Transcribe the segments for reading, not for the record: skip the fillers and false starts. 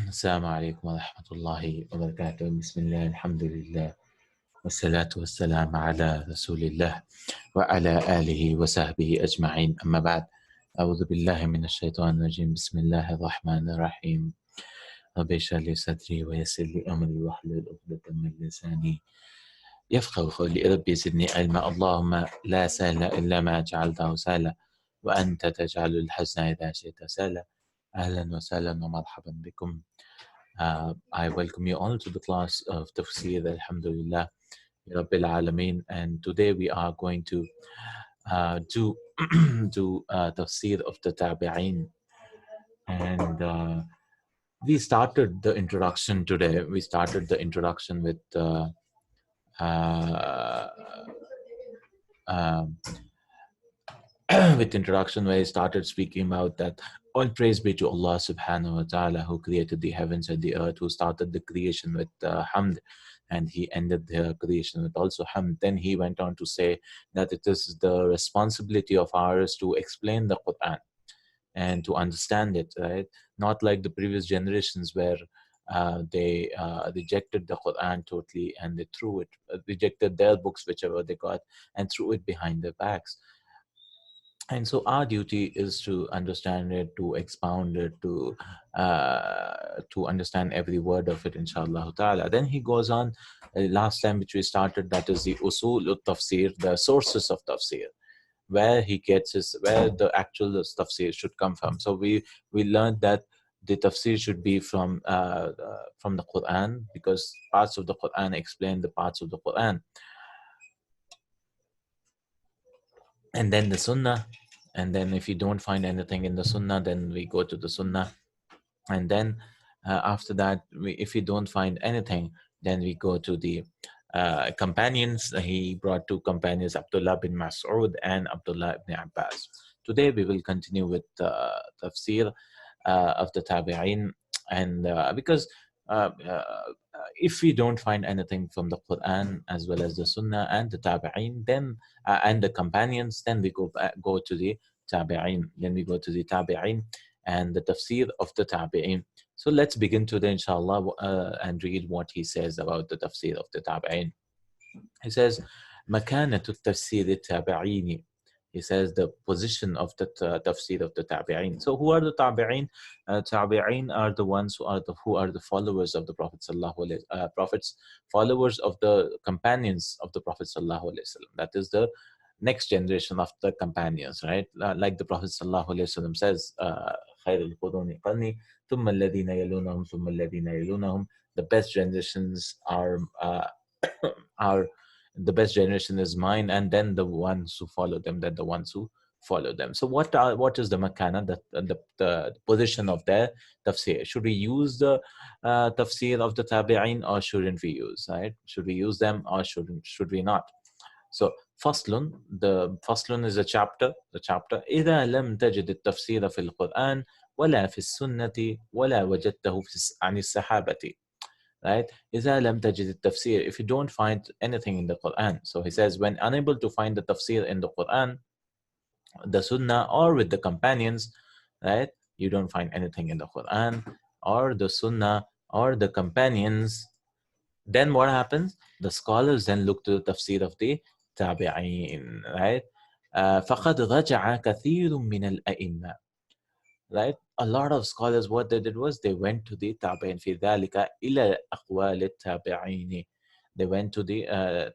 السلام عليكم ورحمة الله وبركاته. بسم الله الحمد لله والصلاة والسلام على رسول الله وعلى آله وصحبه أجمعين. أما بعد، أعوذ بالله من الشيطان الرجيم. بسم الله الرحمن الرحيم. رب اشرح لي صدري ويسر لي أمري واحلل عقدة من لساني يفقهوا قولي. ربي زدني علما. اللهم لا سهل إلا ما جعلته سهلا وأنت تجعل الحزن إذا شئت سهلا. أهلا وسهلا ومرحبا بكم. I welcome you all to the class of Tafsir, Alhamdulillah, Rabbil Alameen. And today we are going to do Tafsir of the Tabi'een. And we started the introduction today. We started the introduction with with introduction where he started speaking about that all praise be to Allah subhanahu wa ta'ala, who created the heavens and the earth, who started the creation with hamd, and he ended the creation with also hamd. Then he went on to say that it is the responsibility of ours to explain the Qur'an and to understand it, right? Not like the previous generations where they rejected the Qur'an totally, and they threw it, rejected their books, whichever they got, and threw it behind their backs. And so our duty is to understand it, to expound it, to understand every word of it, inshallah ta'ala. Then he goes on, last time which we started, that is the usul tafsir, the sources of tafsir, where he gets his, where the actual tafsir should come from. So we learned that the tafsir should be from the Qur'an, because parts of the Qur'an explain the parts of the Qur'an. And then the Sunnah, and then if you don't find anything in the Sunnah, then we go to the Sunnah, and then after that, if we don't find anything, then we go to the companions. He brought two companions, Abdullah bin Mas'ud and Abdullah ibn Abbas. Today we will continue with tafsir of the Tabi'een, and because if we don't find anything from the Quran as well as the Sunnah and the Tabi'een, then and the companions, then we go to the Tabi'een. Then we go to the Tabi'een and the tafsir of the Tabi'een. So let's begin today, inshallah, and read what he says about the tafsir of the Tabi'een. He says, مكانة التفسير التابعين. He says the position of the tafsir of the Tabi'een. So who are the Tabi'een? Tabi'een are the ones who are the followers of the Prophet prophets, followers of the companions of the Prophet sallallahu alaihi wasallam. That is the next generation of the companions, right? Like the Prophet sallallahu alaihi wasallam says, خير القرون قرني ثم الذين يلونهم ثم الذين يلونهم. The best generations are the best generation is mine, and then the ones who follow them, then the ones who follow them. So what is the makana, the position of their tafsir? Should we use the tafsir of the Tabi'een, or shouldn't we use, right? Should we use them, or should we not? So faslun, the faslun is a chapter. The chapter إذا لم تجد التفسير في القرآن ولا في السنة ولا وجدته عن الصحابة. Right? إذا لم تجد التفسير, if you don't find anything in the Quran. So he says, when unable to find the tafsir in the Quran, the Sunnah, or with the companions, right? You don't find anything in the Quran or the Sunnah or the companions. Then what happens? The scholars then look to the tafsir of the Tabi'een, right? فقد رجع كثير من الأئمة. Right? A lot of scholars, what they did was they went to the Tabi'een. في ذلك إلى أقوال التابعين. They went to the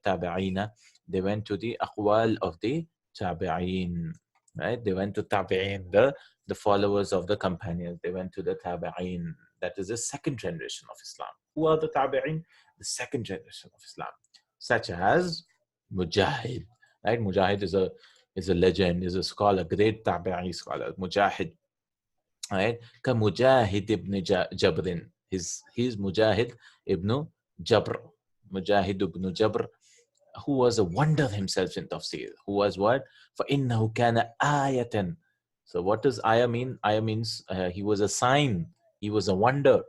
Tabi'een. They went to the أقوال of the Tabi'een. Right? They went to Tabi'een, the followers of the companions. They went to the Tabi'een. That is the second generation of Islam. Who are the Tabi'een? The second generation of Islam, such as Mujahid. Right? Mujahid is a legend, is a scholar, great Tabi'i scholar. Mujahid. Right? كمجاهد ibn Jabr. He's Mujahid ibn Jabr. Mujahid ibn Jabr, who was a wonder himself in tafsir. Who was what? فإنه كان آية. So what does ayah mean? Ayah means he was a sign. He was a wonder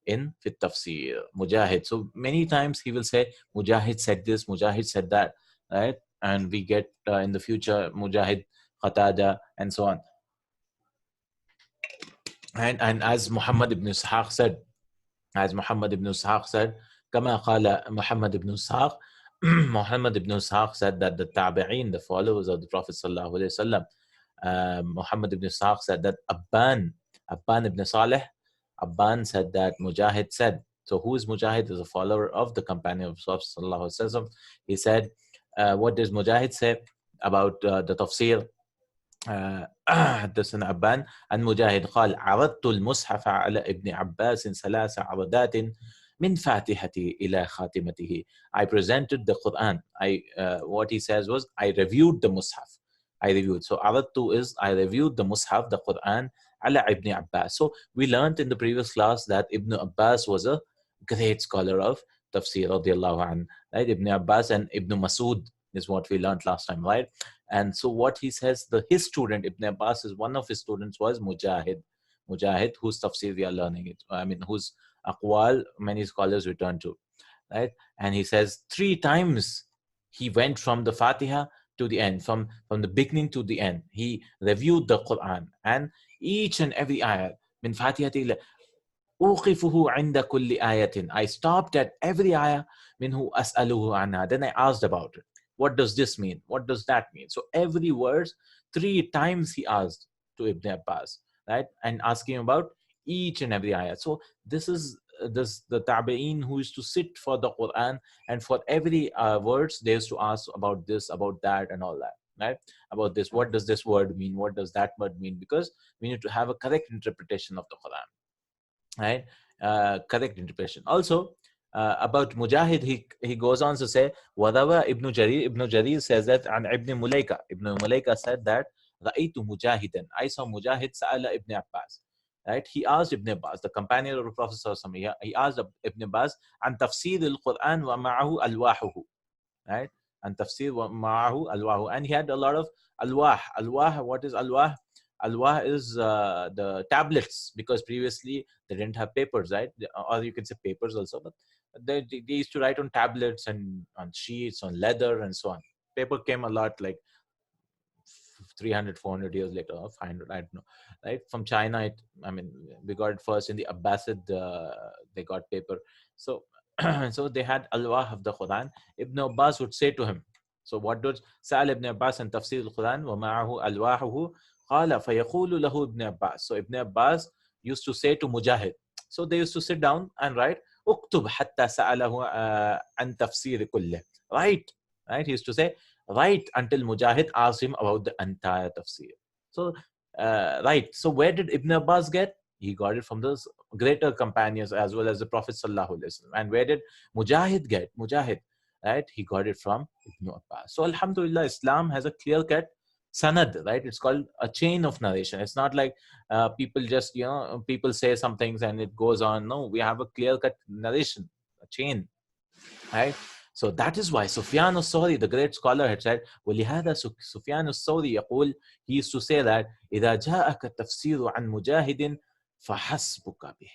in fit tafsir. Mujahid. So many times he will say, Mujahid said this, Mujahid said that. Right? And we get in the future Mujahid, Qatada, and so on. And as Muhammad ibn Ishaq said, as Muhammad ibn Ishaq said, كما قال Muhammad ibn Ishaq, Muhammad ibn Ishaq said that the tabi'een, the followers of the Prophet sallallahu alaihi wasallam, Muhammad ibn Ishaq said that Abban ibn Saleh, Abban said that Mujahid said. So who is Mujahid? Is a follower of the companion of Prophet sallallahu alaihi wasallam. He said, what does Mujahid say about the tafsir? حدثنا عبان عن مجاهد قال عرضت المصحف على ابن عباس 3 عرضات من فاتحته إلى خاتمته. I presented the Quran. What he says was, I reviewed the Mus'haf. I reviewed. So عرضت is, I reviewed the Mus'haf, the Quran, على ابن Abbas. So we learned in the previous class that Ibn Abbas was a great scholar of Tafsir radiallahu anh, right? Ibn Abbas and Ibn Masud is what we learned last time, right? And so what he says, his student, Ibn Abbas, is one of his students was Mujahid. Mujahid, whose tafsir we are learning it. I mean, whose aqwal many scholars return to, right? And he says 3 times he went from the Fatiha to the end, from the beginning to the end. He reviewed the Quran, and each and every ayah, min Fatiha ila أوقفه عند كل آية. I stopped at every ayah منه أسأله عنها. Then I asked about it. What does this mean? What does that mean? So every verse, 3 times he asked to Ibn Abbas, right? And asking about each and every ayah. So this is the tabi'een who used to sit for the Quran, and for every words they used to ask about this, about that, and all that, right? About this, what does this word mean? What does that word mean? Because we need to have a correct interpretation of the Quran, right? Correct interpretation. Also, about Mujahid, he goes on to say, Wadawa Ibn Jarir. Ibn Jarir says that, and Ibn Mulaika. Ibn Mulaika said that, Ra'aytu Mujahidan. I saw Mujahid Sa'ala Ibn Abbas. Right? He asked Ibn Abbas, the companion of the Prophet Sallallahu he asked Ibn Abbas, and tafsir al-Quran wa ma'ahu alwahuhu. Right? And tafsir wa ma'ahu alwahu. And he had a lot of alwah. Alwah, what is alwah? Alwah is the tablets, because previously they didn't have papers, right? Or you can say papers also, but they used to write on tablets and on sheets, on leather, and so on. Paper came a lot like 300, 400 years later, or 500, I don't know, right? From China, we got it first in the Abbasid, they got paper. So, so they had alwah of the Quran. Ibn Abbas would say to him, so what does Sa'al ibn Abbas and tafsir al-Quran wa ma'ahu alwahuhu qala fayaqulu lahu Ibn Abbas. So Ibn Abbas used to say to Mujahid, so they used to sit down and write, uktub hatta sa'alahu an tafsir kullih. Right? He used to say, right, until Mujahid asked him about the entire tafsir. So, right. So where did Ibn Abbas get? He got it from those greater companions as well as the Prophet Sallallahu Alaihi Wasallam. And where did Mujahid get? Mujahid, right? He got it from Ibn Abbas. So Alhamdulillah, Islam has a clear-cut sanad, right? It's called a chain of narration. It's not like people just, people say some things and it goes on. No, we have a clear-cut narration, a chain, right? So that is why Sufyan al-Thawri, the great scholar, had said, وَلِهَذَا Sufyan al-Thawri يقول, he used to say that, إِذَا جَاءَكَ التَّفْسِيرُ عَنْ مُجَاهِدٍ فَحَسْبُكَ بِهِ.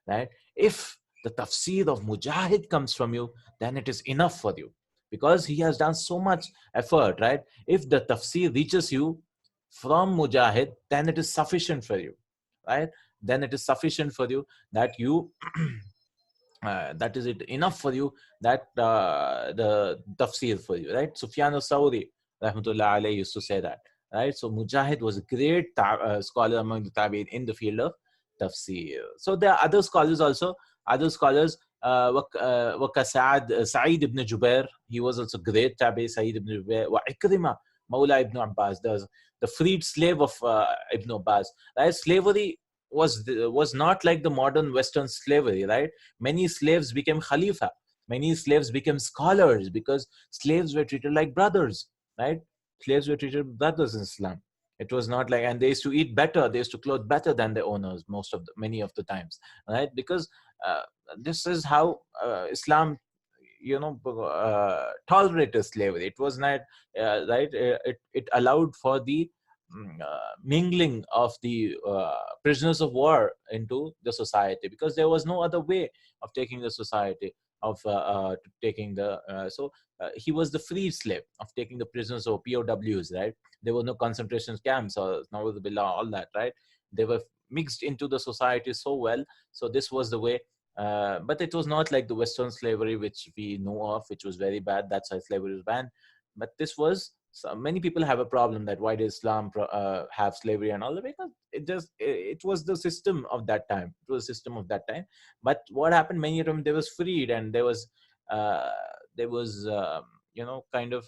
Right? If the tafsir of Mujahid comes from you, then it is enough for you, because he has done so much effort, right? If the tafsir reaches you from Mujahid, then it is sufficient for you, right? Then it is sufficient for you that you that is it enough for you, that the tafsir for you, right? Sufyan al-Thawri rahmatullah alayhi used to say that, right? So Mujahid was a great scholar among the tabi'in in the field of tafsir. So there are other scholars also, Sa'id ibn Jubair, he was also great tabi. Sa'id ibn Jubair, wa Ikrima Mawla ibn Abbas, the freed slave of Ibn Abbas, right? Slavery was not like the modern Western slavery, right? Many slaves became khalifa, many slaves became scholars, because slaves were treated like brothers, right? Slaves were treated brothers in Islam. It was not like, and they used to eat better, they used to clothe better than their owners many of the times, right? Because this is how Islam, tolerated slavery. It was not right. It allowed for the mingling of the prisoners of war into the society, because there was no other way of taking the society, of taking the he was the free slave of taking the prisoners or POWs, right? There were no concentration camps or all that, right? They were mixed into the society so well. So this was the way But it was not like the Western slavery, which we know of, which was very bad. That's why slavery was banned. But this was, so many people have a problem that why did Islam have slavery and all that, because it was the system of that time. It was the system of that time. But what happened? Many of them, they was freed, and uh, there was kind of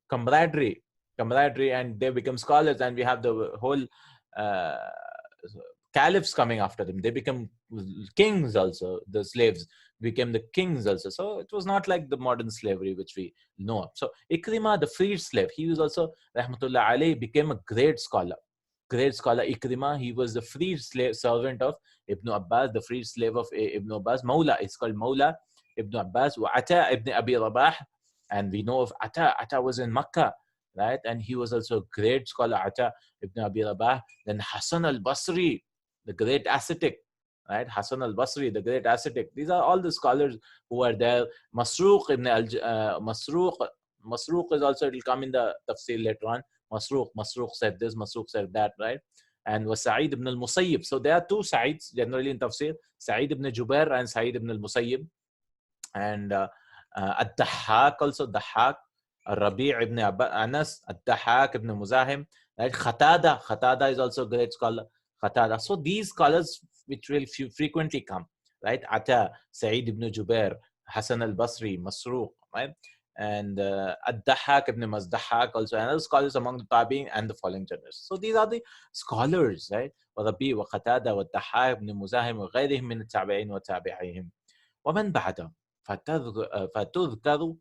camaraderie, and they become scholars, and we have the whole uh, caliphs coming after them. They become kings also. The slaves became the kings also. So it was not like the modern slavery which we know of. So Ikrima, the freed slave, he was also, rahmatullah alayhi, became a great scholar. Great scholar Ikrima. He was the freed slave servant of Ibn Abbas, the freed slave of Ibn Abbas. Mawla, it's called Mawla Ibn Abbas. Wa Ata ibn Abi Rabah, and we know of Ata. Ata was in Makkah, right? And he was also a great scholar, Ata ibn Abi Rabah. Then Hassan al-Basri, the great ascetic, right? Hassan al-Basri, the great ascetic. These are all the scholars who are there. Masruq ibn Masruq is also, it will come in the tafsir later on. Masruq said this, Masruq said that, right? And was Sa'id ibn al-Musayyib. So there are two Sa'ids generally in tafsir, Sa'id ibn Jubair and Sa'id ibn al-Musayyib. And Ad-Dahhak also, Dahhak, Rabi' ibn Anas, Ad-Dahhak ibn Muzahim, right? Khatada is also a great scholar. Khatada. So these scholars which will frequently come, right? Ata, Sa'id ibn Jubair, Hassan al-Basri, Masruq, right? And Ad-Dahhak ibn Mazdahhak also, and other scholars among the Tabi'in and the following generations. So these are the scholars, right? وَرَبِي وَقَتَادَ وَالدَّحَّاكِ ibn Muzahim وغيرهم من التابعين وتابعيهم ومن بعدهم فتذكر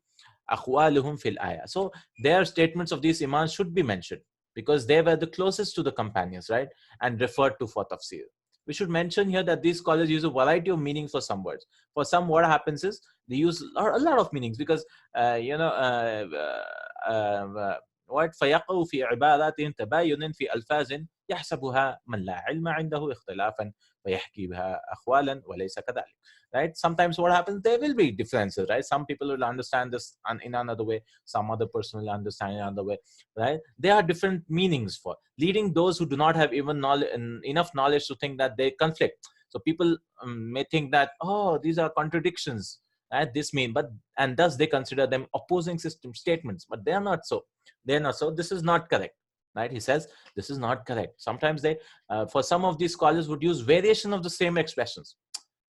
أقوالهم في الآية. So their statements of these imams should be mentioned because they were the closest to the companions, right? And referred to for tafsir. We should mention here that these scholars use a variety of meanings for some words. For some, what happens is they use a lot of meanings because what فيقع في عبارات تباين في ألفاظ يحسبها من لا علم عنده اختلافا فيحكي بها أخوالا وليس كذلك. Right? Sometimes what happens, there will be differences, right? Some people will understand this in another way, some other person will understand in another way, right? There are different meanings for leading those who do not have even knowledge, enough knowledge to think that they conflict. So people may think that, oh, these are contradictions, right? This mean, but, and thus they consider them opposing system statements, but they are not so. They are not so. This is not correct, right? He says this is not correct. Sometimes they, for some of these scholars, would use variation of the same expressions,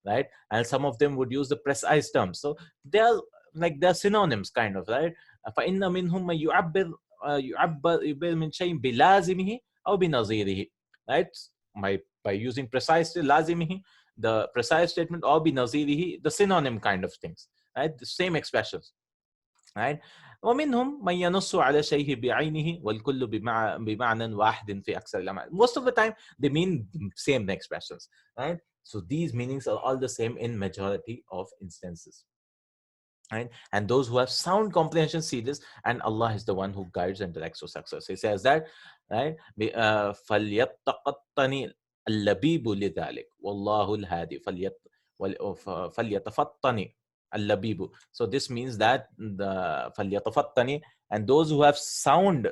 right? And some of them would use the precise terms. So they're like, they're synonyms kind of, right? فإن منهم من يعبر من شيء بلازمه أو بنظيره, right? By using precise لازمه, the precise statement, or بنظيره, the synonym kind of things, right? The same expressions, right? ومنهم من ينص على شيء بعينه والكل بمعنى واحد في أكثر الأمثلة. Most of the time they mean same expressions, right? So these meanings are all the same in majority of instances, right? And those who have sound comprehension see this, and Allah is the one who guides and directs to success. He says that, right? فَلْيَتَّقَطَّنِ اللَّبِيبُ لِذَلِكَ وَاللَّهُ الْهَادِي فَلْيَتَفَطَّنِ اللَّبِيبُ. So this means that the فَلْيَتَفَطَّنِ, and those who have sound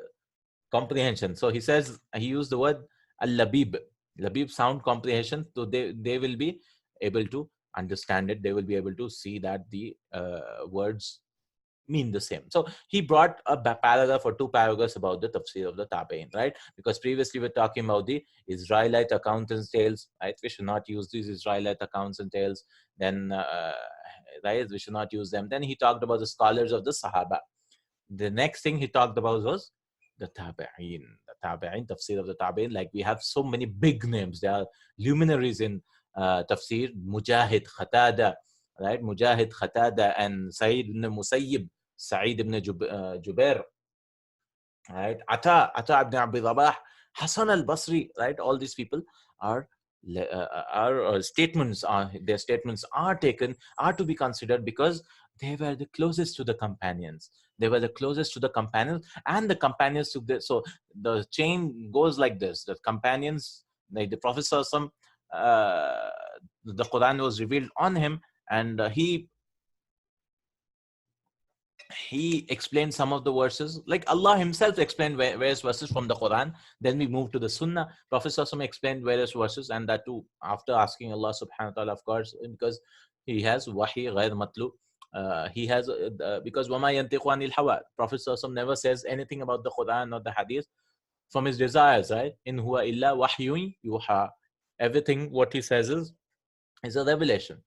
comprehension. So he says, he used the word al-labib, labib, sound comprehension. So they will be able to understand it. They will be able to see that the words mean the same. So he brought a paragraph or two paragraphs about the tafsir of the tabi'in, right? Because previously we're talking about the Israelite accounts and tales, right? We should not use these Israelite accounts and tales. Then, right, we should not use them. Then he talked about the scholars of the Sahaba. The next thing he talked about was the Tabi'een, tafsir of the Tabi'een. Like, we have so many big names. There are luminaries in tafsir, Mujahid, Qatada, right? Mujahid, Qatada, and Sa'id ibn Musayyib, Sa'id ibn Jubair, right? Ata ibn Abi Rabah, Hassan al-Basri, right? All these people are statements, their statements are taken, are to be considered because they were the closest to the companions. They were the closest to the companions, and the companions took this. So the chain goes like this: the companions, like the Prophet Sallallahu Alaihi Wasallam, the Quran was revealed on him, and he he explained some of the verses, like Allah himself explained various verses from the Quran. Then we move to the Sunnah. Prophet Sallallahu explained various verses, and that too after asking Allah subhanahu wa ta'ala, of course, because he has wahi ghair matlu. He has because wama yantiqu anil hawa. Prophet Sallallahu never says anything about the Quran or the Hadith from his desires, right? In huwa illa wahyun yuha. Everything what he says is a revelation,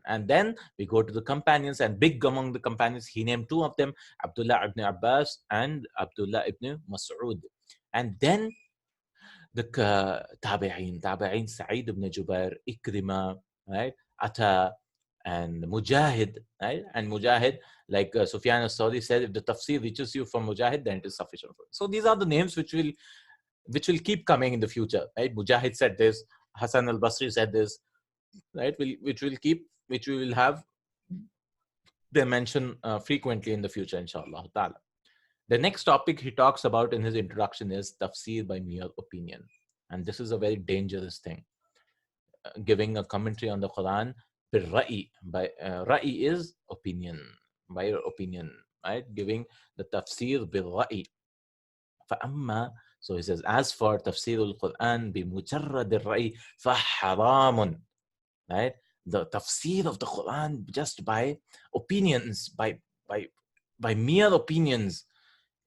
And then we go to the companions, and big among the companions, he named two of them, Abdullah ibn Abbas and Abdullah ibn Mas'ud. And then the tabi'een, Sa'id ibn Jubair, Ikrima, right, Ata, and Mujahid, right? And Mujahid, like Sufyan al-Thawri said, if the tafsir reaches you from Mujahid, then it is sufficient for you. So these are the names which will keep coming in the future, right? Mujahid said this, Hassan al-Basri said this, right? Which we will have them mention frequently in the future, inshallah ta'ala. The next topic he talks about in his introduction is tafsir by mere opinion. And this is a very dangerous thing. Giving a commentary on the Quran by ra'i is opinion, by your opinion, right? Giving the tafsir bil ra'i. فأما, so he says, as for tafsir al-Quran bi mujarrad al-ra'i faharamun, right? The tafsir of the Quran just by opinions, by mere opinions,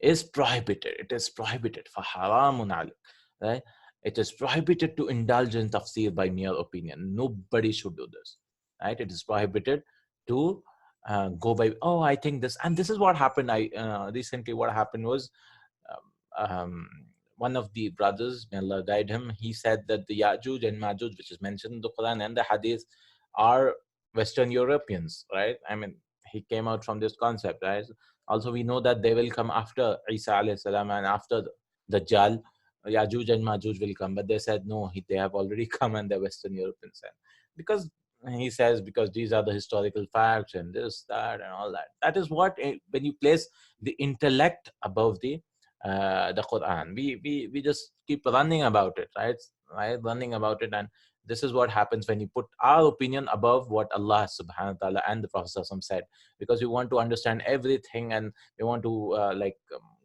is prohibited. It is prohibited. فَحَرَامٌ عَلَيْكَ, right? It is prohibited to indulge in tafsir by mere opinion. Nobody should do this, right? It is prohibited to go by, oh, I think this. And this is what happened. Recently what happened was, one of the brothers, may Allah guide him, he said that the Ya'juj and Ma'juj, which is mentioned in the Quran and the Hadith, are Western Europeans, right? I mean, he came out from this concept, right? Also, we know that they will come after Isa alayhi salam and after the Dajjal. Ya'juj and Ma'juj will come, but they said no, they have already come and they're Western Europeans. And because he says, because these are the historical facts and this, that, and all that. That is what, when you place the intellect above the Quran, we just keep running about it, right? Running about it, and this is what happens when you put our opinion above what Allah subhanahu wa ta'ala and the Prophet said, because we want to understand everything, and we want to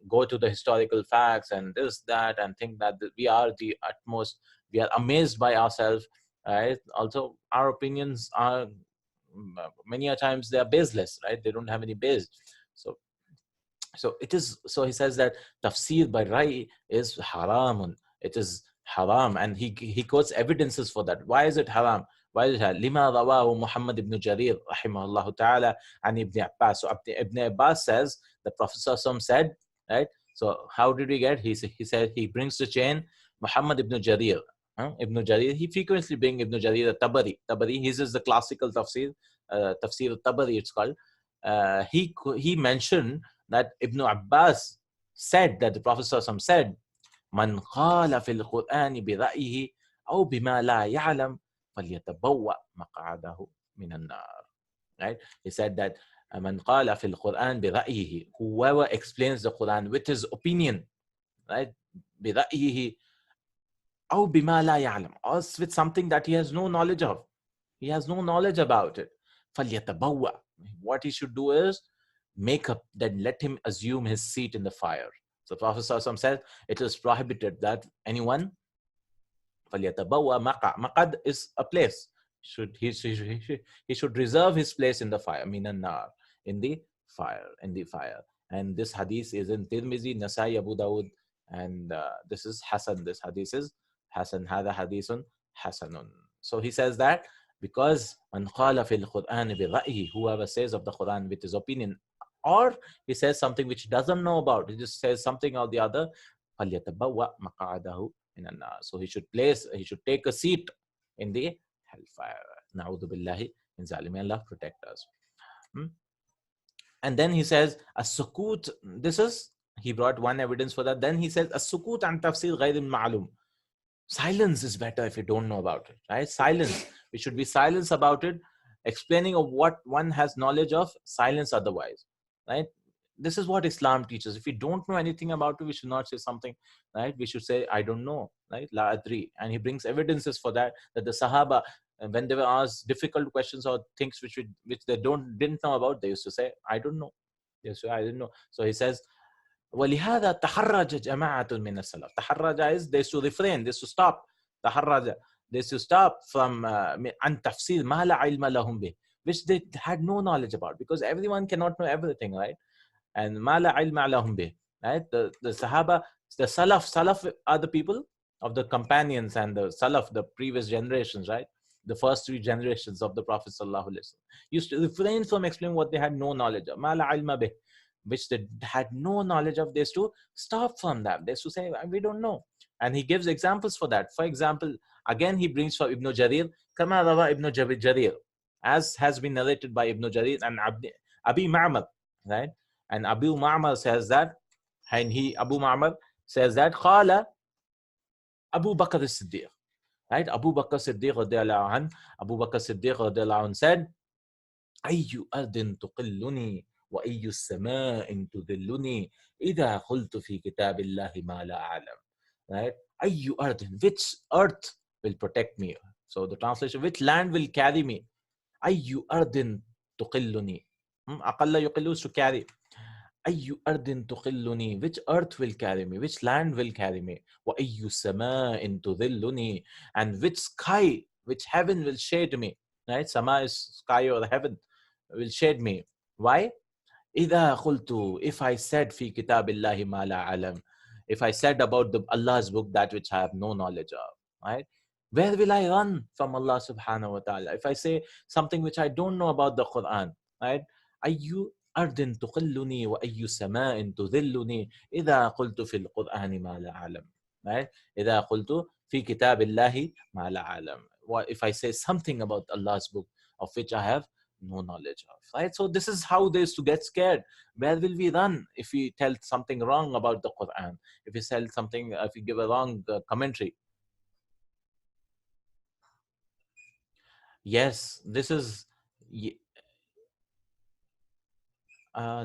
go to the historical facts and this, that, and think that we are the utmost, we are amazed by ourselves, right? Also, our opinions are many a times they are baseless, right? They don't have any base. So it is, so he says that tafsir by ra'i is haramun. It is haram, and he quotes evidences for that. Why is it haram? Why is it haram? Lima rawahu Muhammad ibn Jarir rahimahullah ta'ala and Ibn Abbas. So Ibn Abbas says the Prophet said, right? So how did we get? He said he brings the chain Muhammad ibn Jarir. Ibn Jarir, he frequently brings Ibn Jarir Tabari. His is the classical tafsir, tafsir al-Tabari it's called. He mentioned that Ibn Abbas said that the Prophet said, "Man qala fil Qur'ani bi ra'yihi aw bima la ya'lam falyatabawwa maq'adahu min an-nar." Right? He said that man qala fil Qur'an bi ra'yihi, whoever explains the Quran with his opinion, right? Bi ra'yihi aw bima la ya'lam, or with something that he has no knowledge of. He has no knowledge about it. فَلْيَتَبَوَّأ. What he should do is make up, then let him assume his seat in the fire. So Prophet ﷺ said it is prohibited that anyone, فَلْيَتَبَوَّأ مَقَعْ. Maqad is a place. He should reserve his place in the fire, minan nar, in the fire. And this hadith is in Tirmizi, Nasai, Abu Dawud, and this is Hasan. This hadith is Hasan. Hada hadithun Hasanun. So he says that because man qala fil Qur'an bi ra'yi, whoever says of the Quran with his opinion, or he says something which he doesn't know about, he just says something or the other, فَلْيَتَبَوَّأْ مَقْعَدَهُ مِنَ النَّارِ. So he should take a seat in the hellfire. Na'udhu billahi min zalim. Allah protect us. And then he says, as-sukut, this is, he brought one evidence for that. Then he says, as-sukut an tafsir ghayr ma'lum. Silence is better if you don't know about it, right? Silence. We should be silence about it. Explaining of what one has knowledge of, silence otherwise, right? This is what Islam teaches. If we don't know anything about it, we should not say something, right? We should say, I don't know, right? La adri. And he brings evidences for that the Sahaba, when they were asked difficult questions or things which they didn't know about, they used to say, I don't know. Yes, so I didn't know. So he says, ولهذا تحرج جماعة من السلف. تحرج is they to refrain, they to stop. تحرج, they to stop from عن تفسير ما لا علم لهم به, which they had no knowledge about, because everyone cannot know everything, right? And ما لا علم لهم به, right? The Sahaba, the Salaf are the people of the companions, and the Salaf, the previous generations, right? The first three generations of the Prophet sallallahu alaihi wasallam used to refrain from explaining what they had no knowledge of. ما لا علم به, which they had no knowledge of. They used to stop from that. They used to say, we don't know. And he gives examples for that. For example, again, he brings for Ibn Jarir, كما روى Ibn Jarir, as has been narrated by Ibn Jarir and Abi Ma'mar, right? And Abu Ma'mar says that, and Abu Ma'mar says that, قال Abu Bakr as-Siddiq, right? Abu Bakr as-Siddiq radiallahu anh, Abu Bakr as-Siddiq radiallahu anh said, أي أرض تقلني وأي السماء تذلني إذا قلت في كتاب الله ما لا أعلم, right? أي أرض, which earth will protect me? So the translation, which land will carry me? أي أرض تقلني, أقل يقل is to carry. أي أرض تقلني, which earth will carry me, which land will carry me? وأي سماء تذلني, and which sky, which heaven will shade me, right? Sama is sky or heaven, will shade me. Why? إذا قلت, if I said في كتاب الله ما لا أعلم, if I said about Allah's book that which I have no knowledge of, right? Where will I run from Allah subhanahu wa ta'ala? If I say something which I don't know about the Quran, right? أي أرض تقلني وأي سماء تذلني إذا قلت في القرآن ما لا أعلم, right? إذا قلت في كتاب الله ما لا أعلم. What if I say something about Allah's book of which I have no knowledge of, right? So this is how they used to get scared. Where will we run if we tell something wrong about the Quran? If we tell something, if we give a wrong commentary? Yes, this is.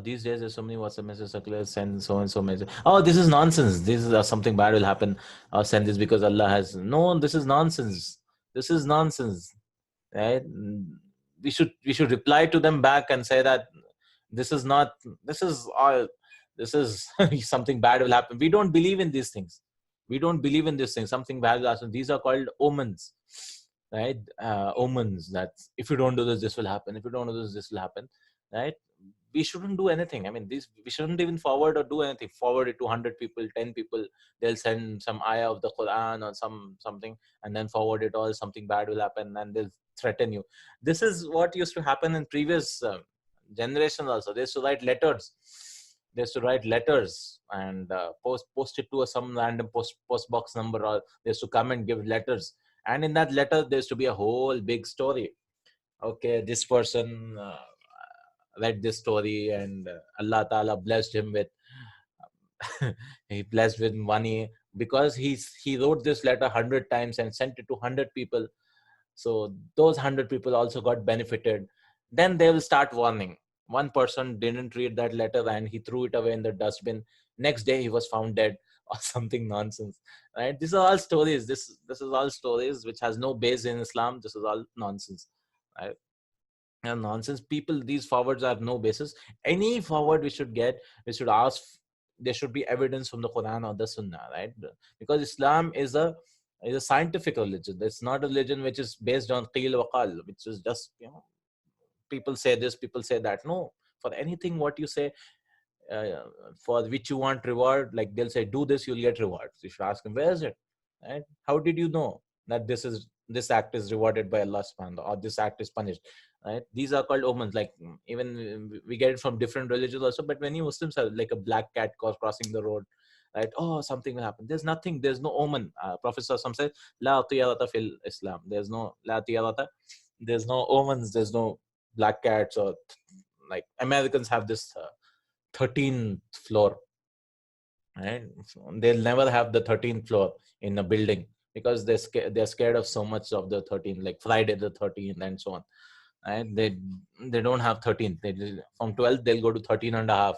These days there's so many WhatsApp messages, circulars, send so and so message. Oh, this is nonsense. This is something bad will happen. Send this because Allah has. No, this is nonsense. This is nonsense, right? We should reply to them back and say that this is not, this is all, this is something bad will happen. We don't believe in these things. We don't believe in these things. Something bad will happen. These are called omens, right? Omens, that if you don't do this, this will happen. If you don't do this, this will happen, right? We shouldn't do anything. I mean, we shouldn't even forward or do anything. Forward it to 100 people, 10 people. They'll send some ayah of the Quran or something, and then forward it all. Something bad will happen, and they'll threaten you. This is what used to happen in previous generations also. They used to write letters. They used to write letters and post it to some random post box number, or they used to come and give letters. And in that letter, there used to be a whole big story. Okay, this person read this story, and Allah Ta'ala blessed him with he blessed with money because he wrote this letter 100 times and sent it to 100 people. So those 100 people also got benefited. Then they will start warning. One person didn't read that letter and he threw it away in the dustbin. Next day he was found dead or something nonsense. Right? These are all stories. This is all stories which has no base in Islam. This is all nonsense. Right? And nonsense. People, these forwards have no basis. Any forward we should get, we should ask. There should be evidence from the Quran or the Sunnah, right? Because Islam is a scientific religion. It's not a religion which is based on qeel wa qal, which is just, people say this, people say that. No, for anything what you say, uh, for which you want reward, like they'll say, do this, you'll get reward. So you should ask him, where is it? Right? How did you know that this act is rewarded by Allah subhanahu wa ta'ala, or this act is punished? Right? These are called omens. Like, even we get it from different religions also, but many Muslims are like a black cat crossing the road. Right? Oh, something will happen. There's nothing. There's no omen. Prophet Sallallahu said, "La tiyarata fil Islam." There's no la tiyarata. There's no omens. There's no black cats, or like Americans have this 13th floor. Right? They'll never have the 13th floor in a building because they're scared of so much of the 13th, like Friday the 13th and so on. Right? They don't have 13th. From 12th they'll go to 13 and a half,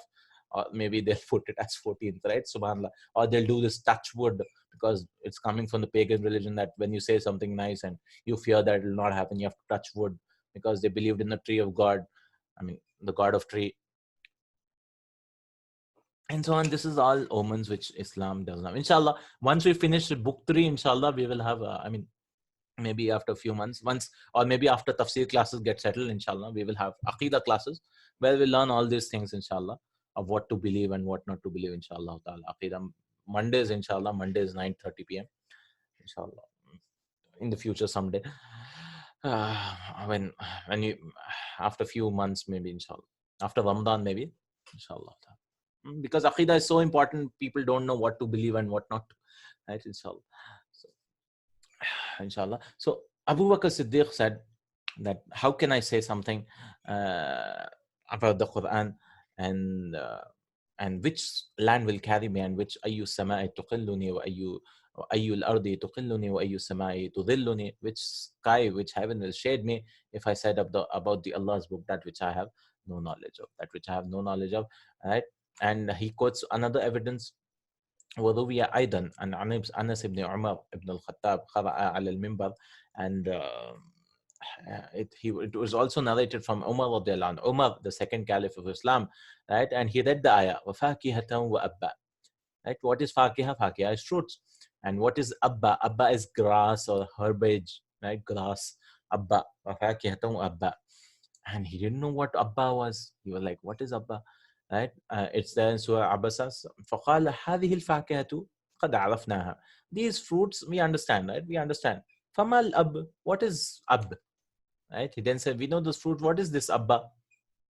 or maybe they'll put it as 14th, right? Subhanallah. Or they'll do this touch wood because it's coming from the pagan religion that when you say something nice and you fear that it will not happen, you have to touch wood because they believed in the tree of God. I mean, the God of tree. and so on. This is all omens which Islam does not. Inshallah, once we finish book 3, inshallah, we will have, maybe after a few months, once, or maybe after tafsir classes get settled, inshallah, we will have aqidah classes where we learn all these things, inshallah, of what to believe and what not to believe, inshallah ta'ala. Aqidah Mondays, inshallah, Mondays 9:30 p.m. inshallah, in the future someday. uh, when you, after a few months, maybe, inshallah, after Ramadan, maybe, inshallah, because aqidah is so important. People don't know what to believe and what not to, right? Inshallah. So, inshallah. So Abu Bakr Siddiq said that, how can I say something about the Quran, and which land will carry me, and which ayu sama'i tuqilluni wa ayu al-ardi tuqilluni wa ayu sama'i tudhilluni, which sky, which heaven will shade me, if I said about the Allah's book, that which I have no knowledge of, that which I have no knowledge of, right? And he quotes another evidence: وروي أيضا عن أنس بن عمر بن الخطاب قرأ على المنبر, and it was also narrated from Umar radiallahu anhu, Umar, the second caliph of Islam, right? And he read the ayah, وَفَاكِهَةً وَأَبَّا, right? What is fakiha? Fakiha is fruits. And what is abba? Abba is grass or herbage, right? Grass, abba, وَفَاكِهَةً وَأَبَّا. And he didn't know what abba was. He was like, what is abba? Right? It's there in Surah Abasa. فَقَالَ هَذِهِ الْفَاكِهَةُ قَدْ عَرَفْنَاهَا. These fruits we understand, right? We understand. فَمَا الْأَبْ? What is ab? Right? He then said, we know this fruit. What is this abba?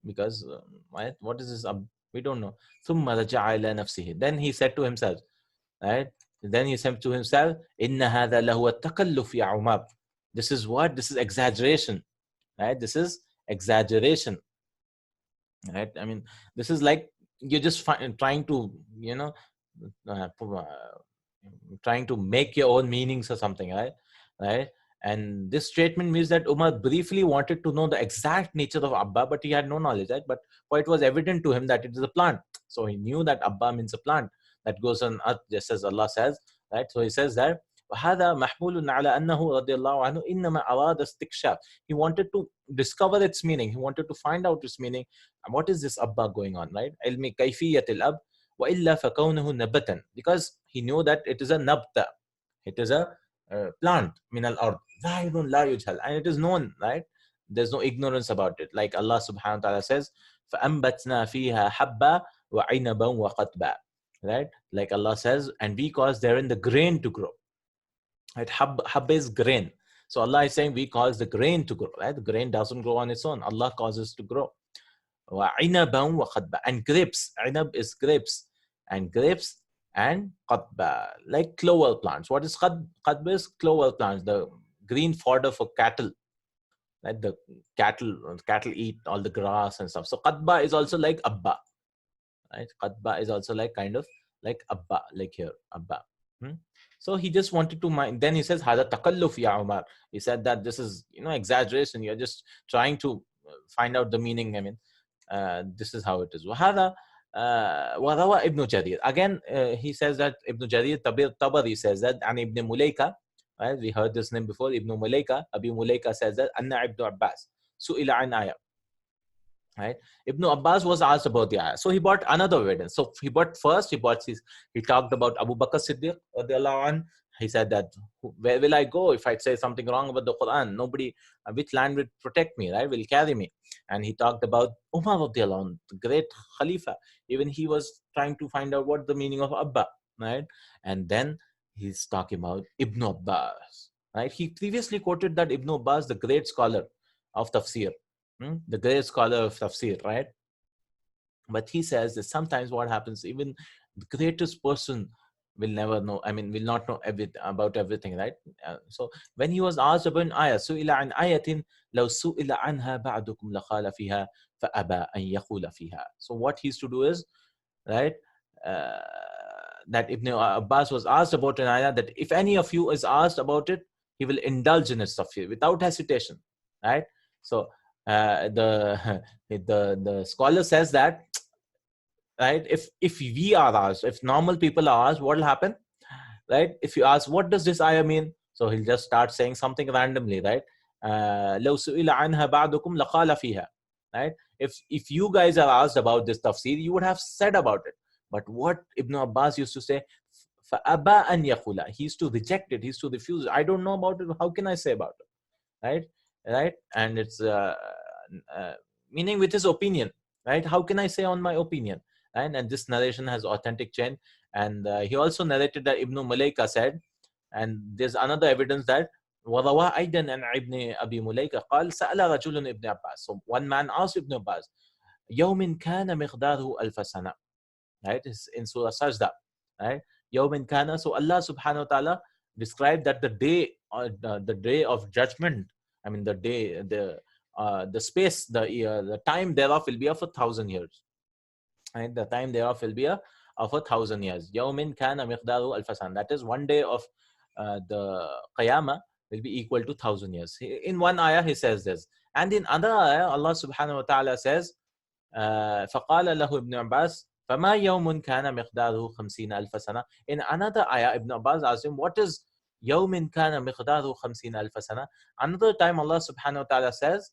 Because, right? What is this ab? We don't know. ثُمَّ رَجَعَ إِلَى نَفْسِهِ. Then he said to himself, right? Then he said to himself, إِنَّ هَذَا لَهُوَ التَّكَلُّفِ يَا عُمَرْ. This is what? This is exaggeration. Right? This is exaggeration. Right? I mean, this is like you're just trying to, uh, trying to make your own meanings or something, right? Right? And this statement means that Umar briefly wanted to know the exact nature of Abba, but he had no knowledge, right? But it was evident to him that it is a plant. So he knew that Abba means a plant that goes on earth, just as Allah says, right? So he says that وهذا محمول على أنه رضي الله عنه إنما أراد استكشاف. He wanted to discover its meaning. He wanted to find out its meaning. And what is this Abba going on, right? علم كيفية الأب وإلا فكونه نبتا, because he knew that it is a nabta. It is a plant min al-ard. ظاهر لا يجهل, and it is known, right? There's no ignorance about it. Like Allah subhanahu wa ta'ala says, فأنبتنا فيها حبا وعنبا وقتبا, right? Like Allah says, and we cause therein the grain to grow. Right? Hab is grain. So Allah is saying we cause the grain to grow. Right? The grain doesn't grow on its own. Allah causes to grow. And grapes. Inab is grapes. And grapes and qadba, like clover plants. What is qadba? Is clover plants, the green fodder for cattle. Right? The cattle eat all the grass and stuff. So qadba is also like abba. Right? Qadba is also like kind of like abba, like here, abba. So he just wanted to mind. Then he says, "Hada takalluf ya Umar." He said that this is, exaggeration. You're just trying to find out the meaning. I mean, this is how it is. Wahada warawa Ibn Jarir. Again, he says that Ibn Jarir Tabari says that, and Ibn Mulaika. Right? We heard this name before. Ibn Mulaika. Abi Mulaika says that Anna Ibn Abbas su'ila an ayah. Right? Ibn Abbas was asked about the ayah. So he brought another evidence. So he talked about Abu Bakr Siddiq. He said that, where will I go if I say something wrong about the Quran? Nobody, which land will protect me, right? Will carry me. And he talked about Umar, the great Khalifa. Even he was trying to find out what the meaning of Abba, right? And then he's talking about Ibn Abbas, right? He previously quoted that Ibn Abbas, the great scholar of Tafsir, the great scholar of Tafsir, right? But he says that sometimes what happens, even the greatest person will never know, will not know about everything, right? So when he was asked about an ayah, سُئِلَ عَنْ آيَةٍ لَوْ سُئِلَ عَنْهَا بَعْدُكُمْ لَقَالَ فِيهَا فَأَبَى أَنْ يَقُولَ فِيهَا. So what he's to do is, right, that Ibn Abbas was asked about an ayah, that if any of you is asked about it, he will indulge in its tafsir without hesitation, right? So the scholar says that, right, if we are asked, if normal people are asked, what will happen, right? If you ask, what does this ayah mean? So he'll just start saying something randomly, right? لو سئل عنها بعضكم لقال فيها, right? If you guys are asked about this tafsir, you would have said about it. But what Ibn Abbas used to say, فَأَبَى أَنْ يَقُولَ, he used to reject it, he used to refuse. I don't know about it, how can I say about it? Right? And it's uh, meaning with his opinion, right? How can I say on my opinion? Right? And this narration has authentic chain. And he also narrated that Ibn Mulaika said, and there's another evidence that وروى أيضا عن ابن أبي مليكة قال سأل رجل ابن عباس. So one man asked Ibn Abbas, يوم كان مقداره ألف سنة. Right? It's in Surah Sajda. Right? يوم كان. So Allah subhanahu wa ta'ala described that the day of judgment, I mean the day, the space, the time thereof will be of 1,000 years. Right? The time thereof will be of 1,000 years. يوم كان مقداره ألف سنة. That is one day of the Qiyamah will be equal to 1,000 years. In one ayah he says this, and in other ayah Allah subhanahu wa ta'ala says, فقال له ابن عباس فما يوم كان مقداره 50,000 سنة. In another ayah Ibn Abbas asked him, what is يوم كان مقداره 50,000 سنة? Another time Allah subhanahu wa ta'ala says,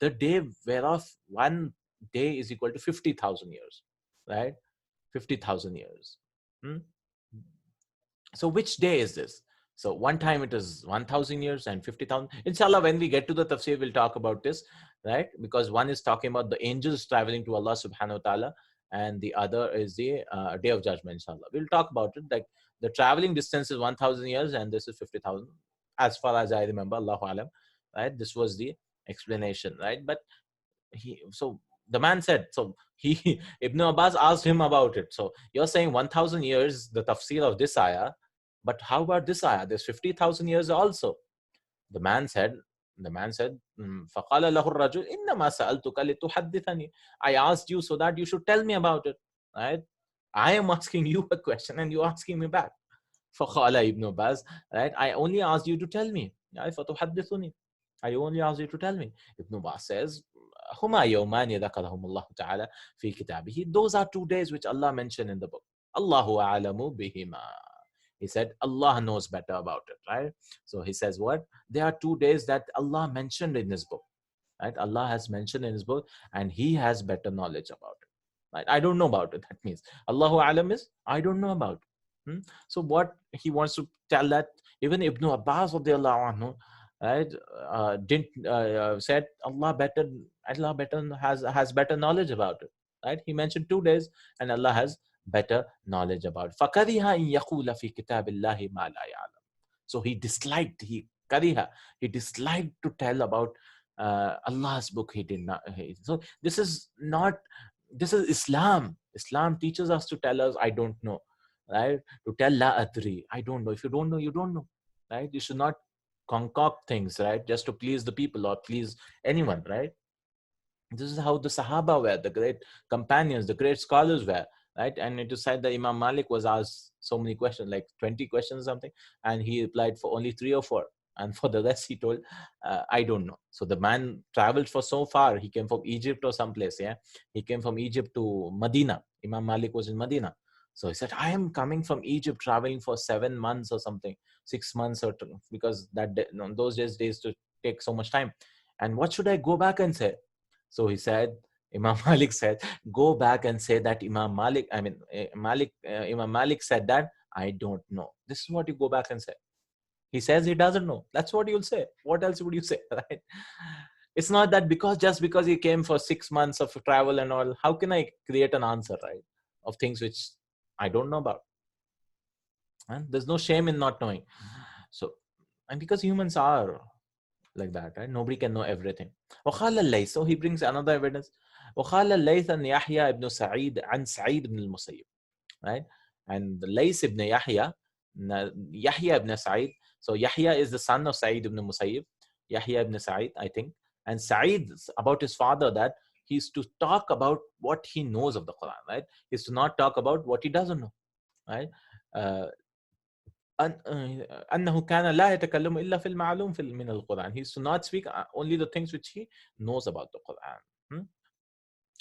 the day whereof one day is equal to 50,000 years. Right? 50,000 years. So which day is this? So one time it is 1,000 years and 50,000. Inshallah, when we get to the tafsir, we'll talk about this, right? Because one is talking about the angels traveling to Allah subhanahu wa ta'ala, and the other is the day of judgment, inshallah. We'll talk about it. Like the traveling distance is 1,000 years and this is 50,000. As far as I remember, Allahu alam, right? This was the explanation, right? But so the man said, so he, Ibn Abbas asked him about it. So you're saying 1,000 years, the tafsir of this ayah, but how about this ayah? There's 50,000 years also. The man said, فَقَالَ لَهُ الرَّجُلُ إِنَّمَا سَأَلْتُكَ لِتُحَدِّثَنِي. I asked you so that you should tell me about it, right? I am asking you a question and you're asking me back. فَقَالَ Ibn Abbas, right? I only asked you to tell me. فَتُحَدِّثُنِي. I only asked you to tell me. Ibn Abbas says, هما يومان ذكرهم الله تعالى في كتابه. Those are 2 days which Allah mentioned in the book. الله أعلم بهما. He said Allah knows better about it, right? So he says what? There are 2 days that Allah mentioned in his book, right? Allah has mentioned in his book and he has better knowledge about it, right? I don't know about it. That means Allahu Alam is I don't know about it. So what he wants to tell that even Ibn Abbas anhu, right, didn't said Allah better has better knowledge about it, right? He mentioned 2 days and Allah has better knowledge about it. فَكَرِهَ إِن يَقُولَ فِي كِتَابِ اللَّهِ مَا لَا يَعْلَمُ. So he disliked to tell about Allah's book. He did not. So this is Islam. Islam teaches us to tell us I don't know, right? To tell la adri, I don't know. If you don't know, you don't know, right? You should not concoct things, right, just to please the people or please anyone, right? This is how the Sahaba were, the great companions, the great scholars were, right? And it is said that Imam Malik was asked so many questions, like 20 questions or something, and he replied for only 3 or 4. And for the rest, he told, I don't know. So the man traveled for so far. He came from Egypt or someplace, yeah? He came from Egypt to Medina. Imam Malik was in Medina. So he said, I am coming from Egypt, traveling for 7 months or something, 6 months, or because those days used to take so much time. And what should I go back and say? So he said, Imam Malik said, go back and say that Imam Malik said that I don't know. This is what you go back and say. He says he doesn't know. That's what you'll say. What else would you say, right? It's not that just because he came for 6 months of travel and all, how can I create an answer, right, of things which I don't know about? And there's no shame in not knowing. So, and because humans are like that, right? Nobody can know everything. So he brings another evidence. وقال الليث أن يحيى ابن سعيد عن سعيد بن المسيب, right? And the Lays ibn Yahya ibn Sa'id. So Yahya is the son of Sa'id ibn Musayyib. Yahya ibn Sa'id, I think. And Sa'id, about his father, that he's to talk about what he knows of the Quran, right? He's to not talk about what he doesn't know, right? أنه كان لا يتكلم إلا في المعلوم من القرآن. He is to not speak only the things which he knows about the Quran.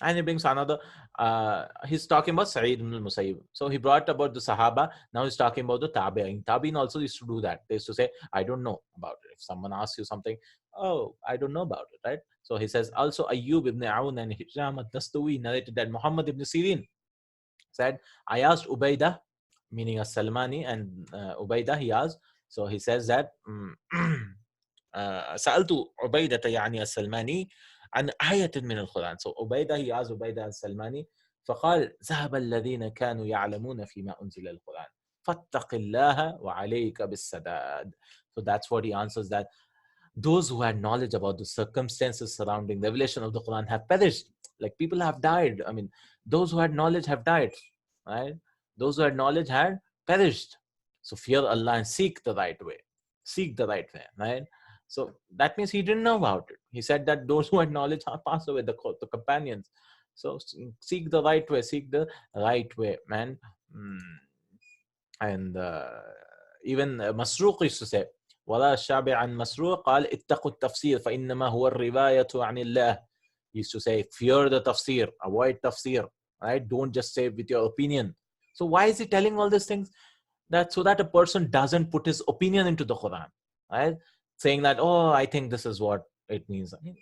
And he brings another, he's talking about Sa'id ibn al-Musayyib. So he brought about the Sahaba. Now he's talking about the Tabi'in. Tabi'in also used to do that. They used to say, I don't know about it. If someone asks you something, oh, I don't know about it, right? So he says, also Ayyub ibn Aun and Hisham al-Dastawi narrated that Muhammad ibn Sirin said, I asked Ubaidah, meaning as-Salmani, and Ubaidah, he asked, so he says that سألت عبيدة يعني السلماني عن آية من القرآن. So Ubaidah, he asked Ubaidah al-Salmani, فقال ذهب الذين كانوا يعلمون فيما أنزل القرآن فاتق الله وعليك بالسداد. So that's what he answers, that those who had knowledge about the circumstances surrounding the revelation of the Quran have perished. Like, people have died. I mean, those who had knowledge have died, right? Those who had knowledge had perished. So fear Allah and seek the right way. Seek the right way, right? So that means he didn't know about it. He said that those who had knowledge have passed away, the companions. So seek the right way, seek the right way, man. And even Masruq used to say, ولا الشعب عن مسروق قال اتقوا التفسير فإنما هو الرواية عن الله. He used to say, fear the tafsir, avoid tafsir, right? Don't just say with your opinion. So why is he telling all these things? That so that a person doesn't put his opinion into the Quran, right? Saying that, oh, I think this is what it means. I mean,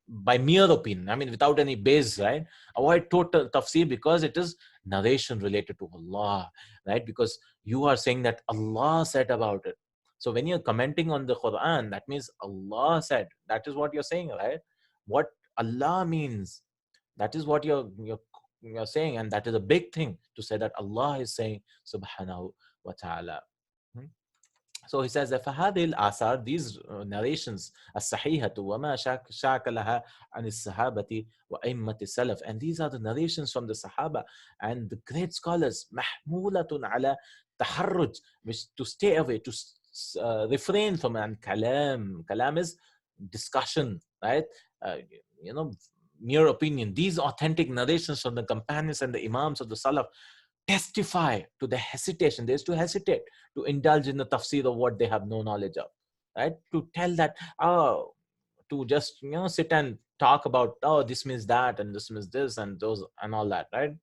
by mere opinion, I mean, without any base, right? Avoid total tafsir because it is narration related to Allah, right? Because you are saying that Allah said about it. So when you're commenting on the Quran, that means Allah said. That is what you're saying, right? What Allah means, that is what you're saying, and that is a big thing to say that Allah is saying, subhanahu wa ta'ala. So he says that فهذه الآثار, these narrations الصحيحة وما شاك لها عن الصحابة وأئمة السلف, and these are the narrations from the Sahaba and the great scholars, محمولة على تحرج, which to stay away, to refrain from, and kalam is discussion, right? You know, mere opinion. These authentic narrations from the companions and the imams of the Salaf testify to the hesitation. They used to hesitate to indulge in the tafsir of what they have no knowledge of, right? To tell that, oh, to just, sit and talk about, oh, this means that, and this means this, and those, and all that, right?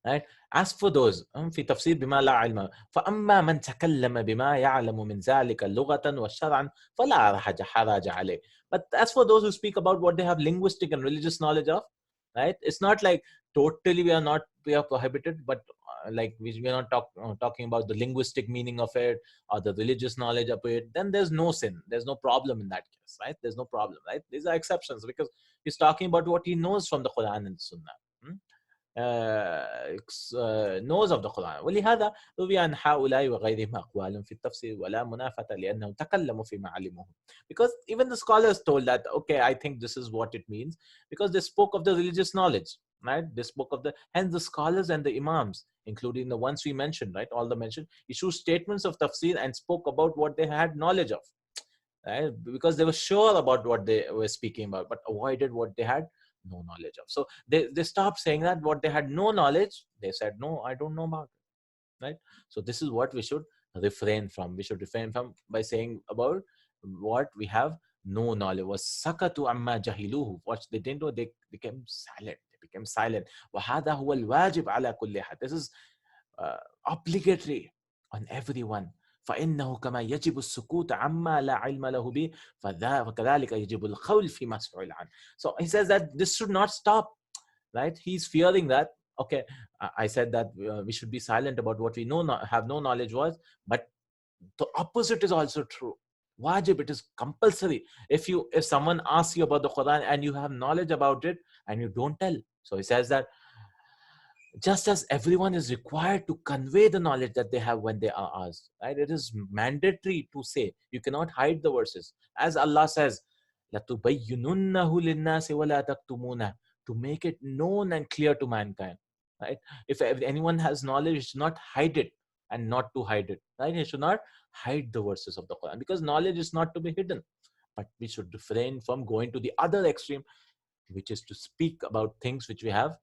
Right? As for those في تفسير بما لا علم فأما من تكلم بما يعلم من ذلك لغة وشرعا فلا حرج عليه. But as for those who speak about what they have linguistic and religious knowledge of, right? It's not like totally we are prohibited, but like we are not talking about the linguistic meaning of it or the religious knowledge of it, then there's no sin, there's no problem in that case, right? There's no problem, right? These are exceptions because he's talking about what he knows from the Quran and Sunnah. knows of the Quran. ولهذا روي عن هؤلاء وغيرهم أقوال في التفسير ولا منافة لأنهم تكلموا فيما علموه. Because even the scholars told that, okay, I think this is what it means, because they spoke of the religious knowledge, right? They spoke of hence the scholars and the imams, including the ones we mentioned, right? All the mentioned, issued statements of tafsir and spoke about what they had knowledge of, right? Because they were sure about what they were speaking about, but avoided what they had no knowledge of. So they stopped saying that what they had no knowledge, they said, no, I don't know about it, right? So this is what we should refrain from. We should refrain from by saying about what we have no knowledge. Was sakatu amma jahiluhu. What they didn't know, they became silent. They became silent. وهذا هو الواجب على كل حد. This is obligatory on everyone. فإنه كما يجب السكوت عما لا علم له به فكذلك يجب القول فيما سئل عنه. So he says that this should not stop, right? He's fearing that, okay, I said that we should be silent about what we have no knowledge was, but the opposite is also true. Wajib, it is compulsory. If someone asks you about the Quran and you have knowledge about it and you don't tell, so he says that just as everyone is required to convey the knowledge that they have when they are asked, right? It is mandatory to say. You cannot hide the verses. As Allah says, لَتُبَيِّنُنَّهُ لِلنَّاسِ وَلَا تَكْتُمُونَهُ, to make it known and clear to mankind, right? If anyone has knowledge, he should not hide it and not to hide it, right? He should not hide the verses of the Quran because knowledge is not to be hidden. But we should refrain from going to the other extreme, which is to speak about things which we have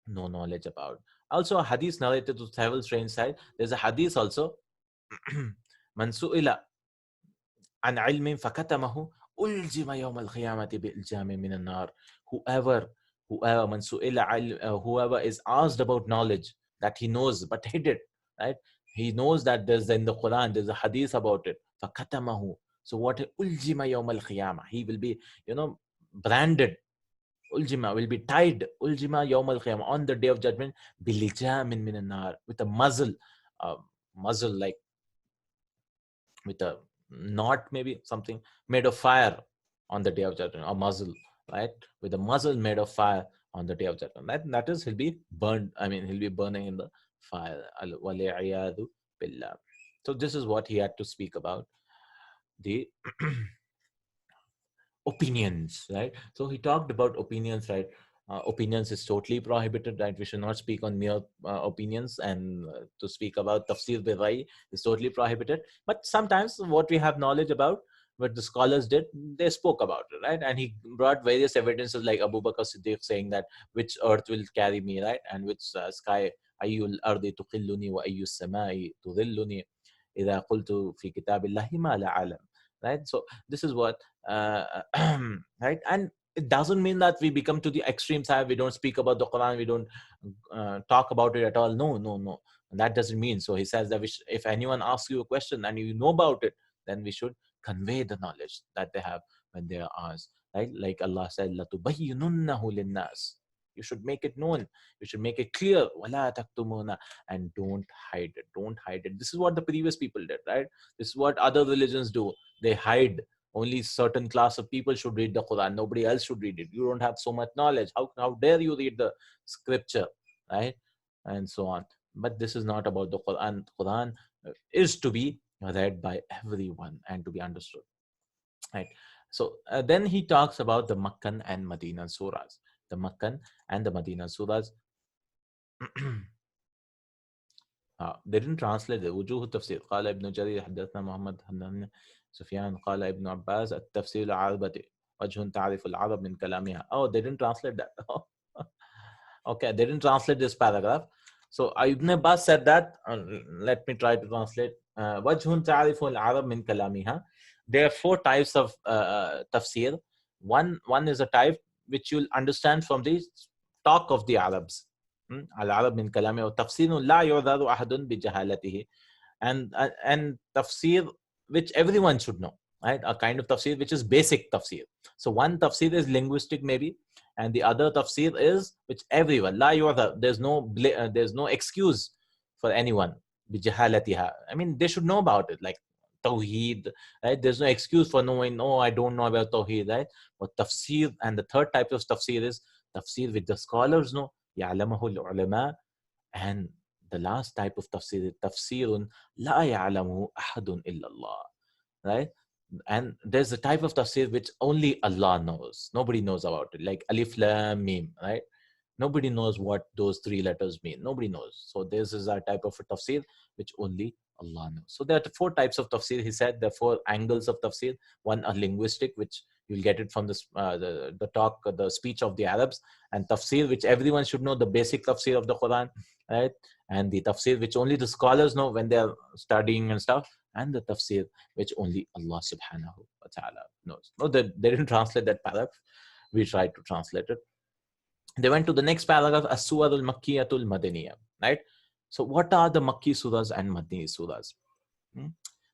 no knowledge about. Also, a hadith narrated to several strange side. There's a hadith also. Man su'ila an ilmin fakatamahu uljima yawm al-qiyamati bi'ljami min an-nar. Whoever is asked about knowledge that he knows but hid it, right? He knows that there's in the Quran, there's a hadith about it. Fakatamahu. So what uljima yawm al-qiyamah? He will be, branded Uljima will be tied. Uljima yawm al-qiyamah, on the day of judgment, bilijamin min an-nar, with a muzzle, uh, muzzle like with a knot, maybe something made of fire on the day of judgment, a muzzle, right? With a muzzle made of fire on the day of judgment. That is, he'll be burned. I mean, he'll be burning in the fire. Wal-'iyadhu billah. So this is what he had to speak about, the opinions, right? So he talked about opinions, right? Opinions is totally prohibited, right? We should not speak on mere opinions, and to speak about tafsir bi rai is totally prohibited. But sometimes what we have knowledge about, what the scholars did, they spoke about it, right? And he brought various evidences, like Abu Bakr Siddiq saying that which earth will carry me, right? And which sky, ayyul ardi tuqilluni wa ayyus samai tudhilluni idha qultu fi kitabillahi ma la alam, right? So this is what right. And it doesn't mean that we become to the extreme side, we don't speak about the Quran, we don't talk about it at all. No, no, no, that doesn't mean. So he says that if anyone asks you a question and you know about it, then we should convey the knowledge that they have when they are asked, right? Like Allah said, لَتُبَيِّنُنَّهُ لِلنَّاسِ, you should make it known, you should make it clear, وَلَا تَكْتُمُونَ, and don't hide it, don't hide it. This is what the previous people did, right? This is what other religions do. They hide. Only certain class of people should read the Quran, nobody else should read it. You don't have so much knowledge, how dare you read the scripture, right? And so on. But this is not about the Quran. Quran is to be read by everyone and to be understood, right? So then he talks about the Makkan and Madina surahs. The Makkan and the Madina surahs. they didn't translate the وجوه التفسير. قال ابن جرير حدثنا محمد بن سفيان قال ابن عباس التفسير العربة وجه تعرف العرب من كلامها. Oh, they didn't translate that. Okay, they didn't translate this paragraph. So Ibn Abbas said that. Let me try to translate. وجه تعرف العرب من كلامها. There are four types of tafsir. One is a type which you'll understand from the talk of the Arabs. العرب من كلامه وتفسير لا يعذر أحد بجهالته, and tafsir which everyone should know, right? A kind of tafsir which is basic tafsir. So one tafsir is linguistic maybe, and the other tafsir is which everyone, لا يعذر, there's no excuse for anyone بجهالتها. I mean, they should know about it, like tawheed, right? There's no excuse for knowing, oh, I don't know about tawheed, right? But tafsir, and the third type of tafsir is tafsir which the scholars know, يعلمه العلماء. And the last type of tafsir is tafsirun la ya'lamu ahadun illa Allah, right? And there's a type of tafsir which only Allah knows. Nobody knows about it, like alif lam mim, right? Nobody knows what those three letters mean. Nobody knows. So this is a type of a tafsir which only Allah knows. So there are four types of tafsir. He said there are four angles of tafsir. One, a linguistic, which you'll get it from the talk, the speech of the Arabs, and tafsir, which everyone should know, the basic tafsir of the Quran, right? And the tafsir which only the scholars know when they're studying and stuff, and the tafsir which only Allah subhanahu wa ta'ala knows. No, they didn't translate that paragraph. We tried to translate it. They went to the next paragraph, as-suwar al-makkiyatul madaniyah, right? So what are the Makki surahs and Madani surahs?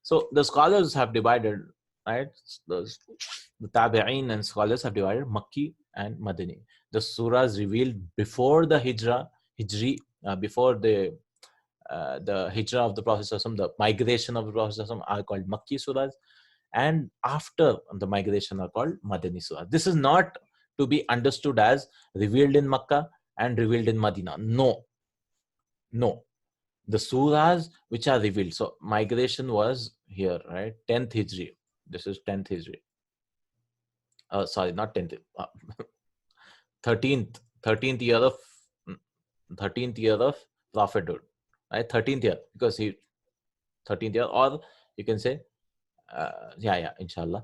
So the scholars have divided, right? The tabireen and scholars have divided Makki and Madani. The surahs revealed before the Hijri, before the hijrah of the Prophet, the migration of the Prophet are called Makki surahs, and after the migration are called Madani surahs. This is not to be understood as revealed in Makkah and revealed in Medina. No, no. The surahs which are revealed. So migration was here, right? 10th Hijri. This is 10th Hijri. Sorry, not 10th. 13th year of 13th year of prophethood, right? 13th year, because he 13th year, or you can say inshallah,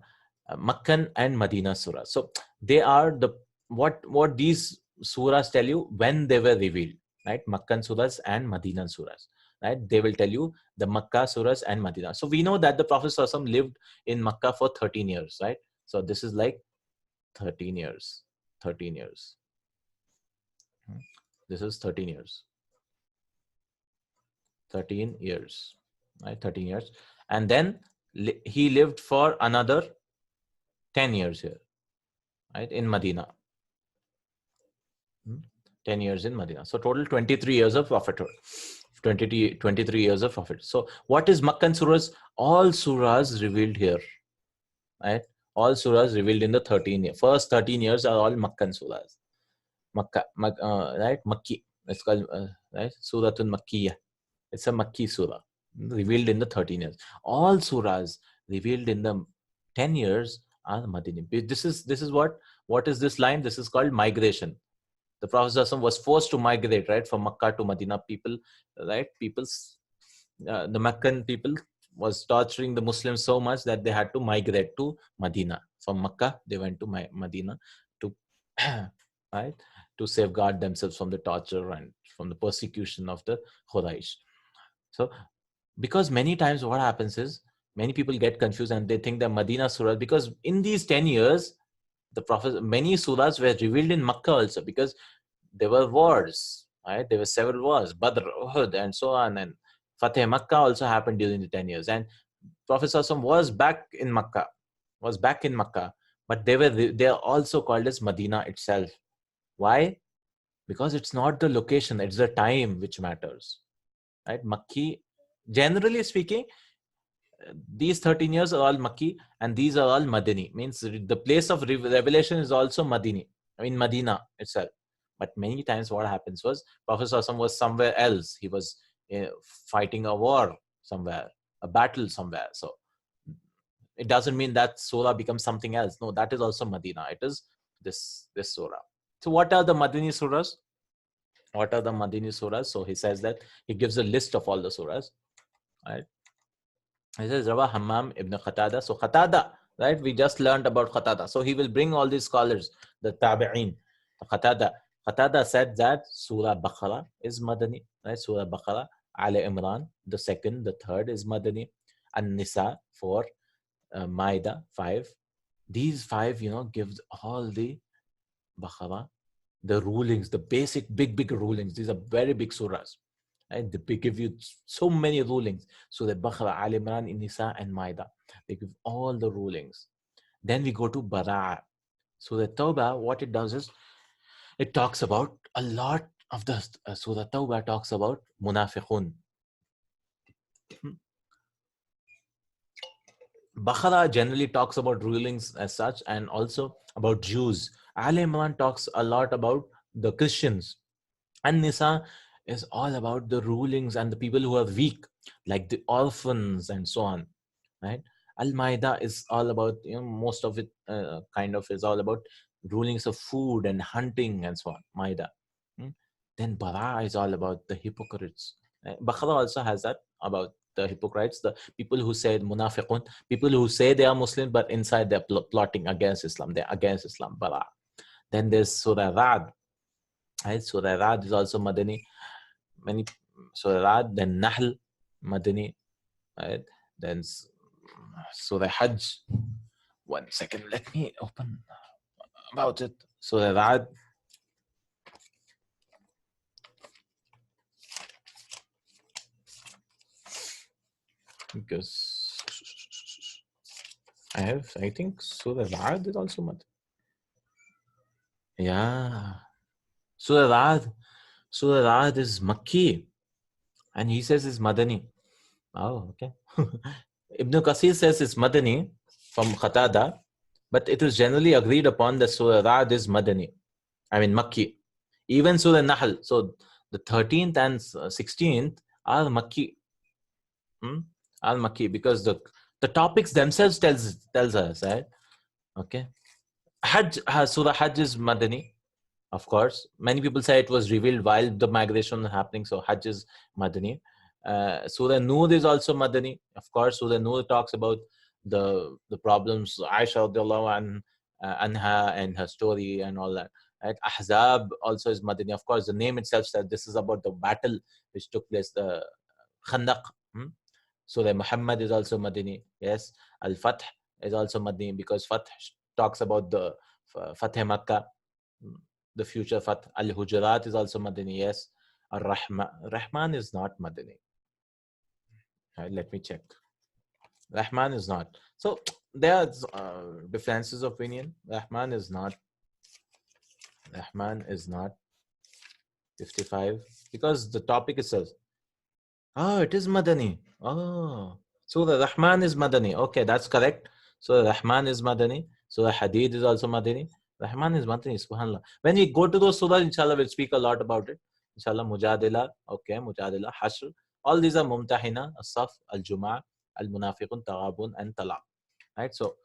Makkan and Madina surah. So they are the what these surahs tell you when they were revealed, right? Makkan surahs and Madina surahs, right? They will tell you the Makkah surahs and Madina. So we know that the Prophet ﷺ lived in Makkah for 13 years, right? So this is like 13 years. 13 years. This is 13 years. 13 years, right? 13 years. And then he lived for another 10 years here, right? In Medina. 10 years in Medina. So total 23 years of prophethood. 23 years of prophet. So what is Makkah surahs? All surahs revealed here. Right? All surahs revealed in the first 13 years are all Makkah surahs. Right? Makki. It's called right? Suratul Makkiyah. It's a Makki surah revealed in the 13 years. All surahs revealed in the 10 years are Madini. This is what is this line? This is called migration. The Prophet ﷺ was forced to migrate, right, from Makkah to Medina. The Meccan people was torturing the Muslims so much that they had to migrate to Medina. From Makkah, they went to Medina to, right, to safeguard themselves from the torture and from the persecution of the Quraysh. So, because many times what happens is, many people get confused and they think that Medina surah, because in these 10 years, many surahs were revealed in Makkah also, because there were wars, right? There were several wars, Badr, Uhud, and so on. And Fateh Makkah also happened during the 10 years. And Prophet ﷺ was back in Makkah, but they are also called as Medina itself. Why? Because it's not the location, it's the time which matters, right? Makki, generally speaking, these 13 years are all Makki and these are all Madini. Means the place of revelation is also Madini, Medina itself. But many times what happens was Prophet ﷺ was somewhere else. He was fighting a war somewhere, a battle somewhere. So it doesn't mean that surah becomes something else. No, that is also Medina. It is this surah. So what are the Madini surahs? What are the Madini surahs? So he says that he gives a list of all the surahs. Right? He says Rawa Hammam ibn Qatada. So Qatada, right? We just learned about Qatada. So he will bring all these scholars, the tabireen. Qatada said that Surah Baqarah is Madani, right? Surah Baqarah, Ali Imran, the second, the third is Madani, and Nisa 4, Maida 5. These 5, gives all the Baqarah, the rulings, the basic big rulings. These are very big surahs. Right? They give you so many rulings. So the Baqarah, Al Imran, Nisa, and Maida. They give all the rulings. Then we go to Bara'a. So the Tawbah, what it does is, it talks about a lot of the Surah Tawbah talks about Munafiqun. Baqarah generally talks about rulings as such and also about Jews. Al Imran talks a lot about the Christians. And Nisa is all about the rulings and the people who are weak, like the orphans and so on, right? Al-Maida is all about, most of it kind of is all about rulings of food and hunting and so on, Maida. Then Bara is all about the hypocrites. Baqarah also has that about the hypocrites, the people who say munafiqun, people who say they are Muslims, but inside they're plotting against Islam. They're against Islam, Bara. Then there's Surah Ra'd. Right? Surah Ra'd is also Madani. Many Surah Ra'd, then Nahl, Madani. Right? Then Surah Hajj. 1 second, let me open about it. Surah Ra'd. Because I think Surah Ra'd is also Madani. Yeah. Surah Ra'd is Makki. And he says it's Madani. Oh, okay. Ibn Kathir says it's Madani from Qatada, but it is generally agreed upon that Surah Ra'd is Madani. Makki. Even Surah Nahl. So the 13th and 16th are Makki. Are Makki because the topics themselves tells us, right? Okay. Hajj, Surah Hajj is Madani. Of course, many people say it was revealed while the migration was happening. So Hajj is Madani. Surah Noor is also Madani. Of course, Surah Noor talks about the problems Aisha anha and her story and all that. Right? Ahzab also is Madani. Of course, the name itself says this is about the battle which took place, the Khandaq. Surah Muhammad is also Madani. Yes, Al-Fath is also Madani because Fath talks about the Fateh Makkah, the future Fath. Al-Hujurat is also Madani. Yes, Rahman is not Madani. Right, let me check. Rahman is not. So there are differences of opinion. Rahman is not 55. Because the topic is says, oh, it is Madani. Oh, so the Rahman is Madani. Okay, that's correct. So the Rahman is Madani. So the Hadid is also Madani. Rahman is Madani, subhanAllah. When we go to those surahs, inshallah, we'll speak a lot about it. Inshallah, Mujadila, okay, Mujadila, Hashr. All these are Mumtahina, As-Saf, Al-Jum'ah, Al-Munafiqun, Taghabun, and Talaq. Right? So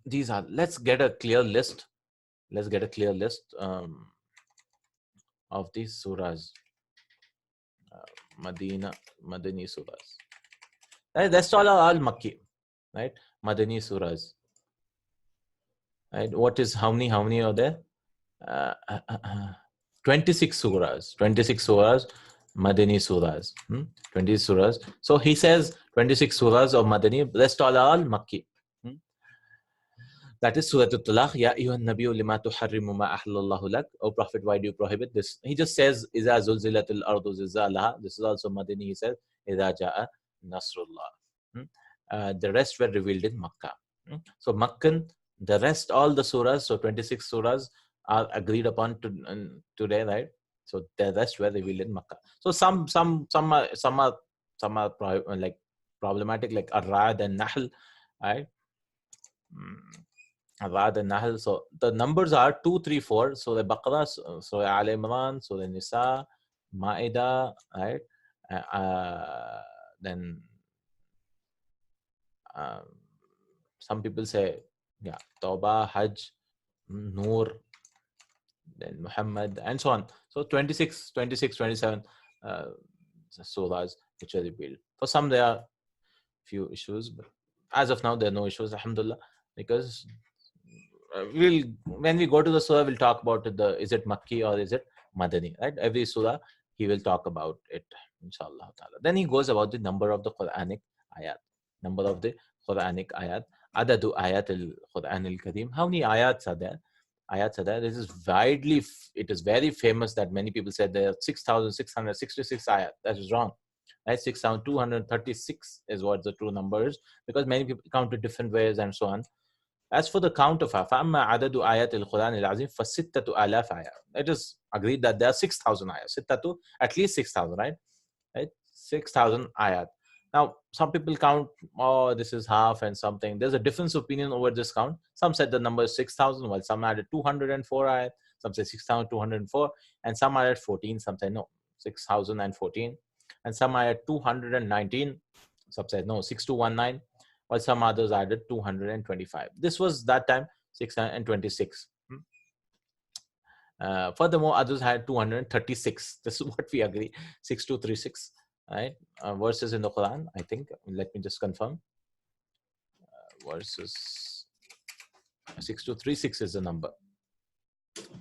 these are, let's get a clear list. Let's get a clear list of these surahs. Madani surahs. Right? That's all Makki. Right? Madani surahs. Right? What is, how many are there? 26 surahs. 26 surahs, Madani surahs. 20 surahs. So he says 26 surahs of Madani, rest all Makki. That is Surah Al-Talaq. Ya ayyuhan nabiyyu lima tuharrimu ma ahlallahu lak. O Prophet, why do you prohibit this? He just says, Iza zulzilatil ardu zilzalaha. This is also Madani. He says, Iza ja'a nasrullah. The rest were revealed in Makkah. So Makkan, the rest, all the surahs, so 26 surahs are agreed upon today, right? So the rest were revealed in Makkah. So some are like problematic, like Ar-Ra'd and Nahl, right? Ar-Ra'd and Nahl. So the numbers are 2, 3, 4. So the Baqarah, so Al Imran, so the Nisa, Ma'idah, right? Then some people say, yeah, Tawbah, Hajj, Noor, then Muhammad, and so on. So 26, 27 surahs which are revealed. For some, there are few issues, but as of now, there are no issues, alhamdulillah, because when we go to the surah, we'll talk about is it Makki or is it Madani, right? Every surah, he will talk about it, inshallah ta'ala. Then he goes about the number of the Quranic ayat. Number of the Quranic ayat. Adadu ayat al-Quran al-Kareem. How many ayats are there? Ayats are there. This is it is very famous that many people said there are 6,666 ayat. That is wrong. Right? 6,236 is what the true number is, because many people count it different ways and so on. As for the count of فَأَمَّا عَدَدُ آيَاتِ الْقُرْآنِ الْعَظِيمِ فَسِتَّةُ آلَافِ آيَةٍ. It is agreed that there are 6,000 ayat. Sittatu, at least 6,000, right? 6,000 ayat. Now, some people count, oh, this is half and something. There's a difference of opinion over this count. Some said the number is 6,000, while some added 204 ayat. Some say 6,204, and some added 14. Some say no, 6,014, and some added 219. Some said no, 6,219. While some others added 225. This was that time 626. Furthermore, others had 236. This is what we agree, 6236, right? Verses in the Quran, I think. Let me just confirm. Verses 6236 is the number.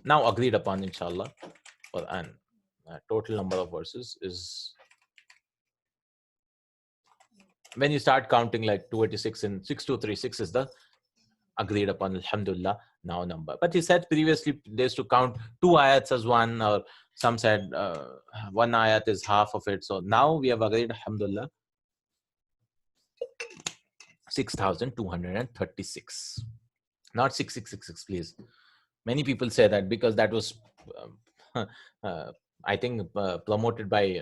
Now agreed upon, inshallah. Quran. Total number of verses is, when you start counting like 286 and 6236 is the agreed upon, alhamdulillah, now number. But he said previously they used to count 2 ayats as one, or some said 1 ayat is half of it. So now we have agreed, alhamdulillah, 6,236. Not 6666, please. Many people say that because that was, I think, promoted by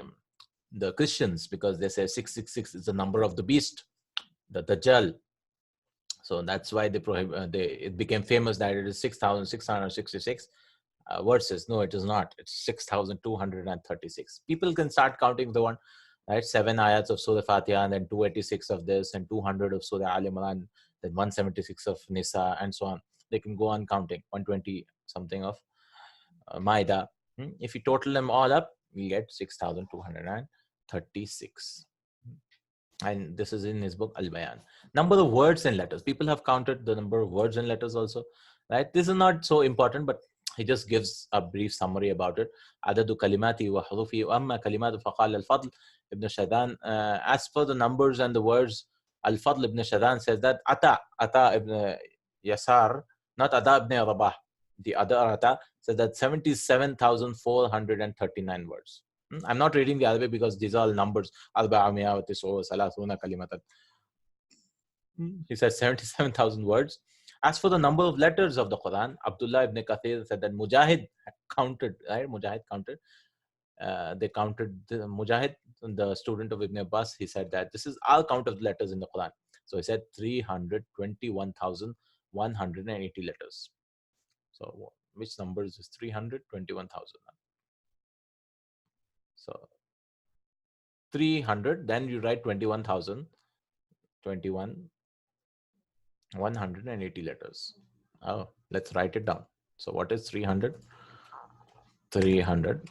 the Christians, because they say 666 is the number of the beast, the Dajjal. So that's why it became famous that it is 6,666 verses. No, it is not. It's 6,236. People can start counting the one, right? 7 ayats of Surah Fatiha, and then 286 of this, and 200 of Surah Al Imran, then 176 of Nisa, and so on. They can go on counting, 120 something of Maida. If you total them all up, we get 6,236. And this is in his book Al-Bayan. Number of words and letters. People have counted the number of words and letters also, right? This is not so important, but he just gives a brief summary about it. Adadu kalimati wa hurufi wa amma kalimatu faqal al-Fadl ibn Shadan. As for the numbers and the words, Al-Fadl ibn Shadan says that Ata ibn Yasar, not Ata ibn Rabah, the other Ata, says that 77,439 words. I'm not reading the Arabic because these are all numbers. He says 77,000 words. As for the number of letters of the Quran, Abdullah ibn Kathir said that Mujahid counted, right? Mujahid counted. They counted the Mujahid, the student of Ibn Abbas. He said that this is our count of letters in the Quran. So he said 321,180 letters. So which number is this? 321,000. So 300, then you write 21,000, 180 letters. Oh, let's write it down. So what is 300? 300,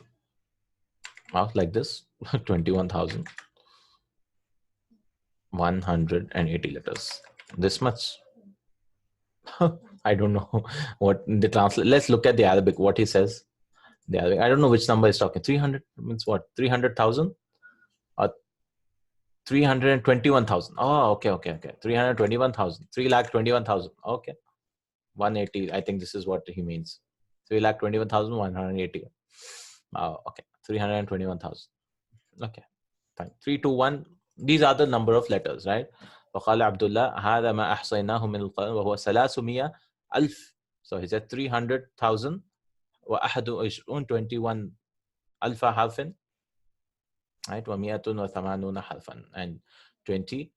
like this, 21,180 letters. This much. I don't know what the translate. Let's look at the Arabic, what he says. The Arabic. I don't know which number he's talking. 300 means what? 300,000 or 321,000. Oh, okay. 321,000. 3,21,000. Okay. 180. I think this is what he means. 3,21,180. Okay. 321,000. Okay. Fine. 3, 2, 1. These are the number of letters, right? وقال عبد الله هذا ما أحصيناه من القرآن وهو 300,000. So he said 300,000 21 ألف حرف, right? ومئة حرفا, and 20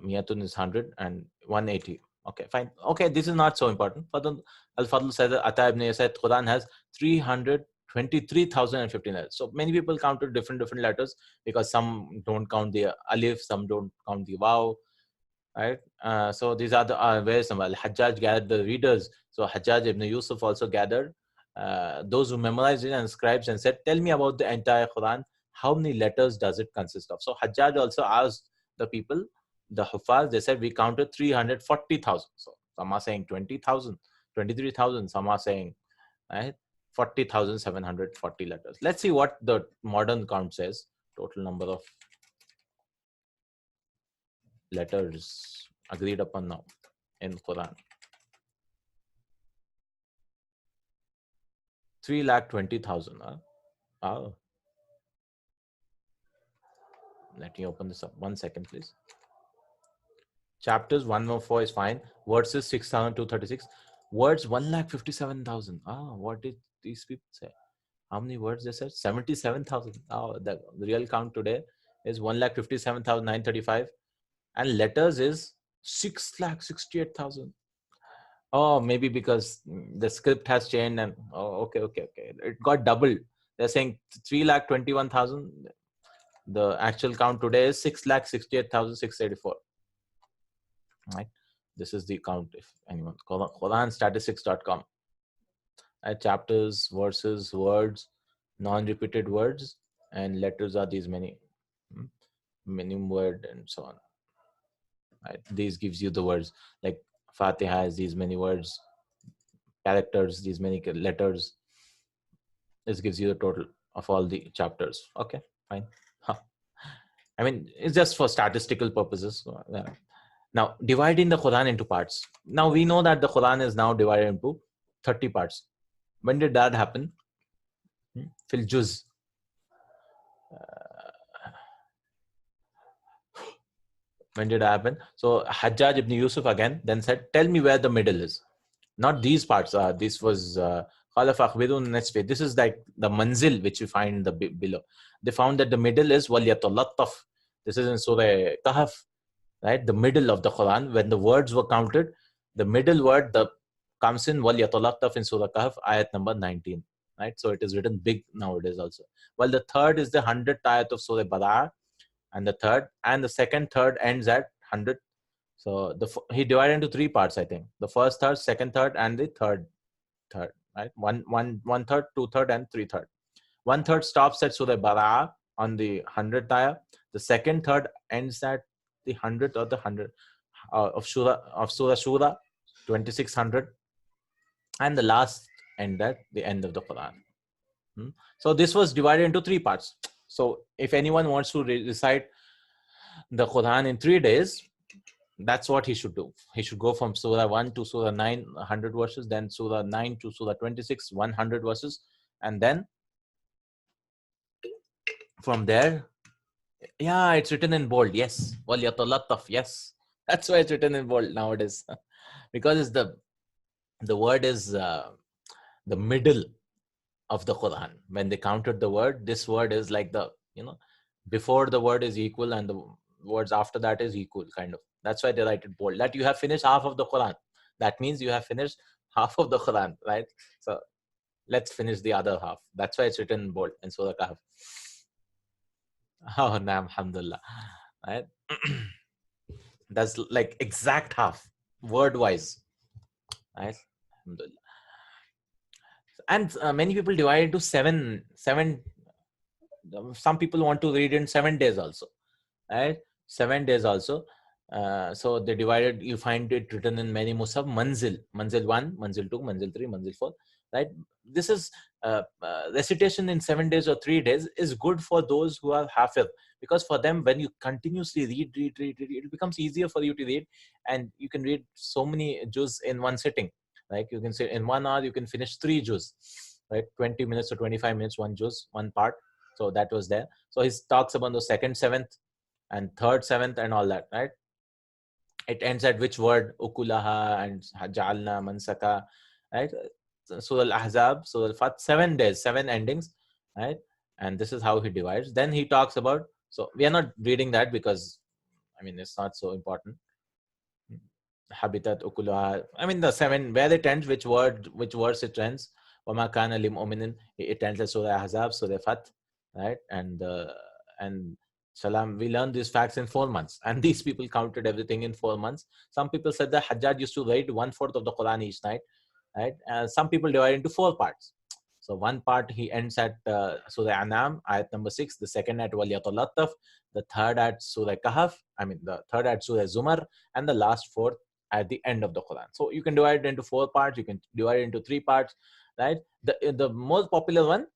مئة is 100 and 180. Okay, fine. Okay, this is not so important. Al-Fadl said that Ata ibn Yasaid Quran has 323,015 letters. So many people counted different letters because some don't count the alif, some don't count the waw, right? So these are the where some Al-Hajjaj gathered the readers. So Hajjaj ibn Yusuf also gathered those who memorized it and scribes and said, tell me about the entire Quran. How many letters does it consist of? So Hajjaj also asked the people, the Hufaz, they said we counted 340,000. So some are saying 20,000, 23,000. Some are saying, right, 40,740 letters. Let's see what the modern count says. Total number of letters agreed upon now in Quran. 320,000. Oh. Let me open this up. 1 second, please. Chapters 104 is fine. Verses 6,236. Words 157,000. What did these people say? How many words they said? 77,000. The real count today is 157,935. And letters is 6,68,000. Oh, maybe because the script has changed and okay. It got doubled. They're saying 3,21,000. The actual count today is 6,68,684. Right. This is the count. If anyone, QuranStatistics.com. Chapters, verses, words, non-repeated words, and letters are these many. Minim word and so on. Right. These gives you the words, like Fatiha has these many words, characters, these many letters. This gives you the total of all the chapters. Okay, fine. I mean, it's just for statistical purposes. Now, dividing the Quran into parts. Now, we know that the Quran is now divided into 30 parts. When did that happen? Fil juz. When did it happen? So, Hajjaj ibn Yusuf again then said, tell me where the middle is. Not these parts. This was this is like the manzil which you find the below. They found that the middle is waliyatulattaf. This is in Surah Kahf, right? The middle of the Quran. When the words were counted, the middle word comes in waliyatulattaf in Surah Kahf, ayat number 19. Right? So it is written big nowadays also. Well, the third is the 100th ayat of Surah Bara'a, and the second third ends at 100. So he divided into 3 parts, I think. The first third, second third, and the third, right? One third, 2/3, and 3/3. 1/3 stops at Surah Bara'a on the 100th ayah. The second third ends at the 100th or the 100 of Surah Shura, 2600, and the last end at the end of the Quran. So this was divided into 3 parts. So if anyone wants to recite the Quran in 3 days, that's what he should do. He should go from Surah 1 to Surah 9, 100 verses, then Surah 9 to Surah 26, 100 verses, and then from there, yeah, it's written in bold. Yes, waliyatulattaf. Yes, That's why it's written in bold nowadays. Because it's the word is the middle of the Quran. When they counted the word, this word is like the, before the word is equal and the words after that is equal, kind of. That's why they write it bold. That you have finished half of the Quran. That means you have finished half of the Quran, right? So let's finish the other half. That's why it's written in bold in Surah Kahf. Oh, naam, alhamdulillah. Right? That's like exact half, word wise. Right? Alhamdulillah. And many people divide into seven. Some people want to read in 7 days also, right? 7 days also. So they divided. You find it written in many mushaf. Manzil 1, Manzil 2, Manzil 3, Manzil 4. Right? This is recitation in 7 days or 3 days is good for those who are hafiz, because for them, when you continuously read, it becomes easier for you to read, and you can read so many juz in one sitting. Like you can say in 1 hour you can finish 3 juz, right? 20 minutes or 25 minutes, one juz, one part. So that was there. So he talks about the second, seventh, and third, seventh, and all that, right? It ends at which word? Ukulaha and Jalna, Mansaka, right? Surah Al-Ahzab, Surah Al-Fat, 7 days, 7 endings, right? And this is how he divides. Then he talks about, so we are not reading that because, I mean, it's not so important. Habitat, Ukulaha, I mean, the 7, where it ends, which verse it ends. Wama kana lim mu'minin, it ends at Surah Ahzab, Surah Fat, right? And Salam, we learned these facts in 4 months, and these people counted everything in 4 months. Some people said that Hajjaj used to read 1/4 of the Quran each night, right? Some people divide into 4 parts. So one part he ends at Surah Anam, ayat number 6, the second at Waliyatulattaf, the third at Surah Kahf, I mean the third at Surah Zumar, and the last 4th at the end of the Quran. So you can divide it into 4 parts, you can divide it into 3 parts, right? The most popular one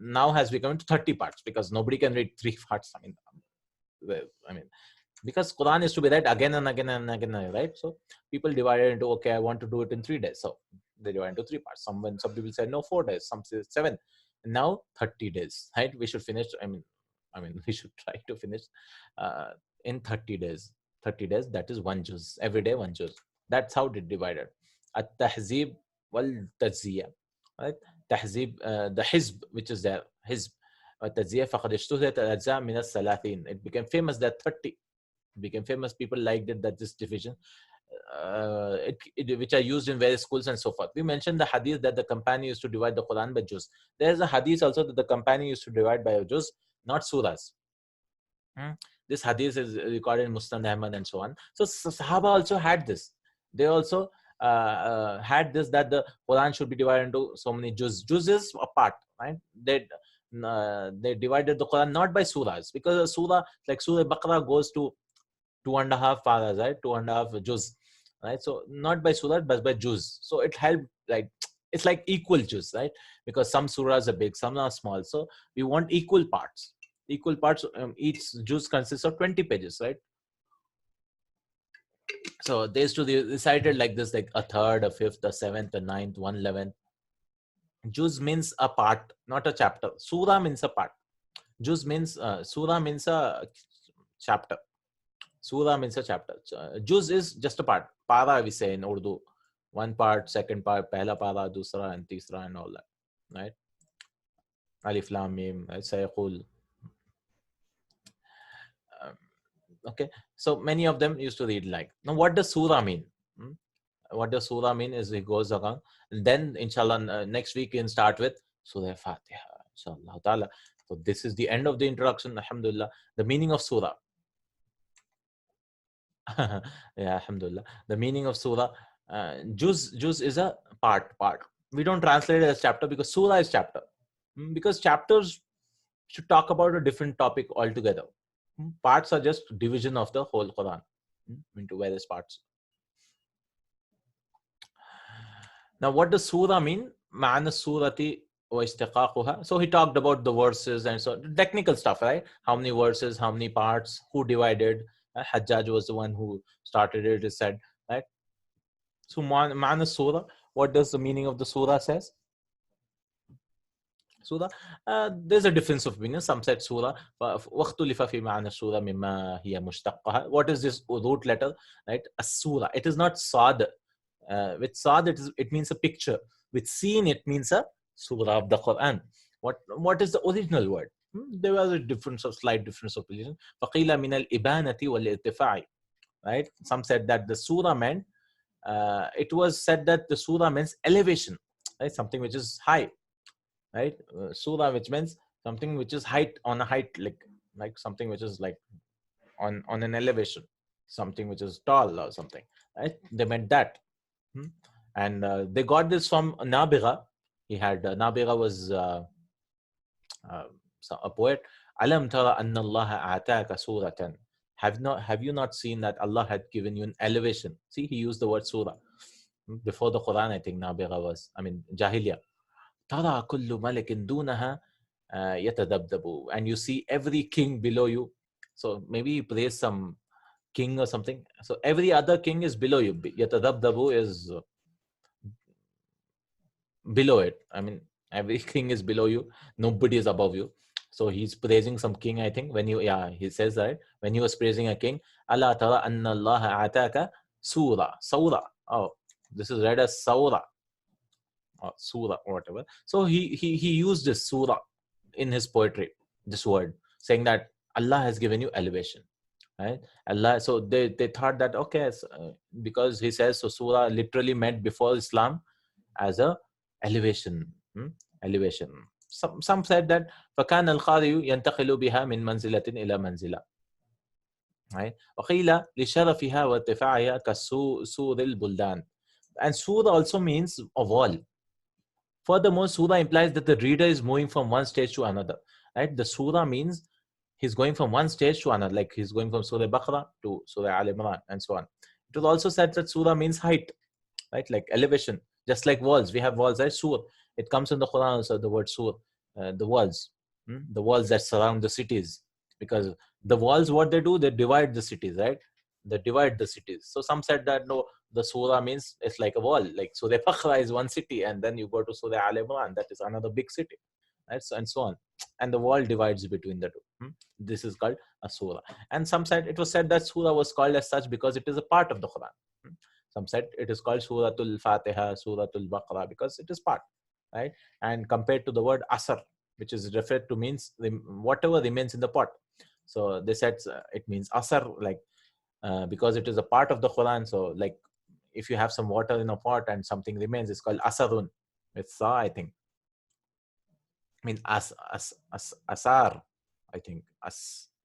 now has become 30 parts, because nobody can read 3 parts. I mean, because Quran is to be read again and again and again, right? So people divided into, okay, I want to do it in 3 days. So they divide into 3 parts. Some people say no, 4 days. Some say 7. And now 30 days, right? We should finish. We should try to finish in 30 days. 30 days. That is one juz. Every day one juz. That's how it divided. At tahzib wal tajziya, right? Tahzib, the hizb, which is there, hizb. التجزئة فقد اشتهرت الأجزاء من الثلاثين. It became famous that 30. It became famous. People liked it, that this division, which are used in various schools and so forth. We mentioned the hadith that the companion used to divide the Quran by juz. There's a hadith also that the companion used to divide by a juz, not surahs. This hadith is recorded in Musnad Ahmad and so on. So Sahaba also had this. They also had this, that the Quran should be divided into so many juz. Juz is a part, right? They divided the Quran not by surahs, because a surah like Surah Baqarah goes to 2.5 paras, right? 2.5 juz, right? So not by surah, but by juz. So it helped, like it's like equal juz, right? Because some surahs are big, some are small. So we want equal parts. Equal parts. Each juz consists of 20 pages, right? So they used to recite it like this, like a third, a fifth, a seventh, a ninth, 1/11. Juz means a part, not a chapter. Surah means a part. Juz means surah means a chapter. Surah means a chapter. Juz is just a part. Para we say in Urdu. One part, second part, pehla para, dusra and tisra and all that. Right? Alif Lam Mim, Sayaqul. Okay. So many of them used to read like. Now what does surah mean? What does surah mean is it goes around. And then inshallah next week we can start with Surah Fatiha. Inshallah ta'ala. So this is the end of the introduction. Alhamdulillah. The meaning of surah. Yeah, alhamdulillah. The meaning of surah, juz is a part. We don't translate it as chapter, because surah is chapter. Because chapters should talk about a different topic altogether. Parts are just division of the whole Quran into various parts. Now what does surah mean? Ma'ana surati wa istiqaquha. So he talked about the verses and so technical stuff, right? How many verses, how many parts, who divided. Hajjaj was the one who started it, is said, right? So ma'ana surah, what does the meaning of the surah says? Surah, there's a difference of opinion. Some said surah. واختلف في معنى السورة مما هي مشتقها. What is this root letter? Right? A surah. It is not sad. With sad, it means a picture. With seen, it means a surah of the Quran. What is the original word? There was a difference of slight difference of opinion. فقيل من الإبانة والارتفاع. Right? Some said that the surah meant. It was said that the surah means elevation. Right? Something which is high. Right? Surah, which means something which is height, on a height, like something which is like on an elevation, something which is tall or something. Right? They meant that. And they got this from Nabigha. He had Nabigha was a poet. Alam tara anna Allah ataka suratan. Have you not seen that Allah had given you an elevation? See, he used the word surah. Before the Quran, I think Nabigha was, Jahiliyyah. Tara kullu malikin dunaha yatadabdabu. And you see every king below you. So maybe he praised some king or something. So every other king is below you. Yatadabdabu is below it. Every king is below you. Nobody is above you. So he's praising some king, I think. He says that when he was praising a king, Allah tara anna Allah ataka surah. Oh, this is read as saura or surah or whatever. So he used this surah in his poetry, this word, saying that Allah has given you elevation. Right? Allah. So they thought that okay, because he says so, surah literally meant before Islam as a elevation. Elevation. Some said that فكان القارئ ينتقل بها من منزلة إلى منزلة. Right? وقيل لشرفها وارتفاعها كسور البلدان. And surah also means a wall. Furthermore, surah implies that the reader is moving from one stage to another. Right? The surah means he's going from one stage to another, like he's going from Surah Baqarah to Surah Al Imran and so on. It was also said that surah means height, right? Like elevation, just like walls. We have walls, right? Surah. It comes in the Quran also, the word surah, the walls, the walls that surround the cities. Because the walls, what they do, they divide the cities, right? They divide the cities. So some said that no, the surah means it's like a wall. Like Surah Baqarah is one city, and then you go to Surah Al Imran, that is another big city, right? So, and so on. And the wall divides between the two. This is called a surah. And some said it was said that surah was called as such because it is a part of the Quran. Some said it is called Suratul Fatiha, Suratul Baqarah, because it is part, right? And compared to the word asr, which is referred to means whatever remains in the pot. So they said it means asr, like because it is a part of the Quran. So like if you have some water in a pot and something remains, it's called asarun. It's sa, I think. Asar, I think.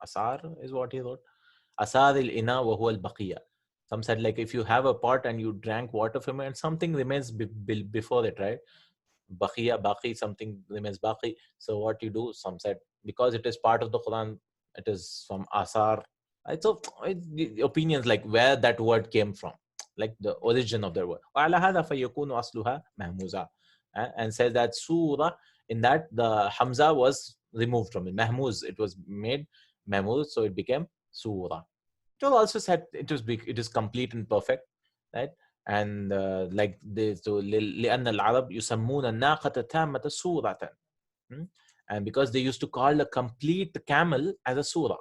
Asar is what he wrote. Asar il-ina wa huwa al-baqiya. Some said like if you have a pot and you drank water from it and something remains before it, right? Baqiya, baqi, something remains baqi. So what you do, some said, because it is part of the Quran, it is from asar. Right? So the opinions like where that word came from, like the origin of the word. وَعَلَى هَذَا فَيَكُونُ أَصْلُهَا مَهْمُوزًا. And says that surah, in that the hamza was removed from it. Mahmuz, it was made mahmuz, so it became surah. It was also said it is complete and perfect, right? And like this, so لأن العرب يسمون الناقة تامة سورة. And because they used to call a complete camel as a surah.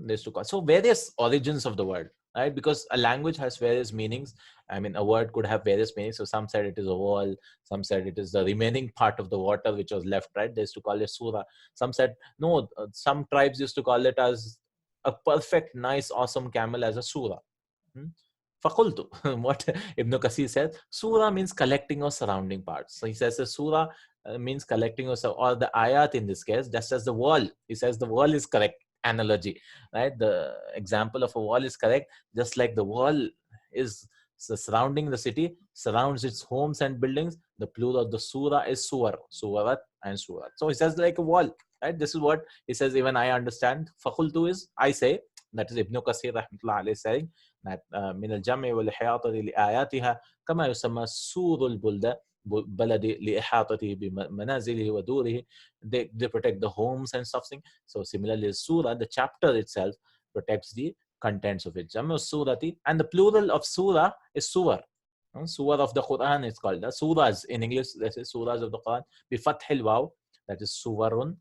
They used to call. So various origins of the word, right? Because a language has various meanings. A word could have various meanings. So some said it is a wall. Some said it is the remaining part of the water which was left, right? They used to call it surah. Some said, no, some tribes used to call it as a perfect, nice, awesome camel as a surah. Fakultu. What Ibn Kathir said, surah means collecting or surrounding parts. So he says the surah means collecting or the ayat in this case, just as the wall. He says the wall is correct analogy, right? The example of a wall is correct, just like the wall is surrounding the city, surrounds its homes and buildings. The plural of the surah is suwar, suwarat and surat. So he says like a wall, right? This is what he says, even I understand. Fakultu is I say, that is Ibn Kathir rahmatullah alayhi saying that من الجمع والإحاطة لآياتها كما يسمى سور البلد لإحاطته بمنازله ودوره. They protect the homes and stuff. So similarly, surah, the chapter itself protects the contents of it. Jamu surati, and the plural of surah is suwar. Surah of the Quran is called. The surahs in English, this is surahs of the Quran. بفتح الواو, that is suwarun.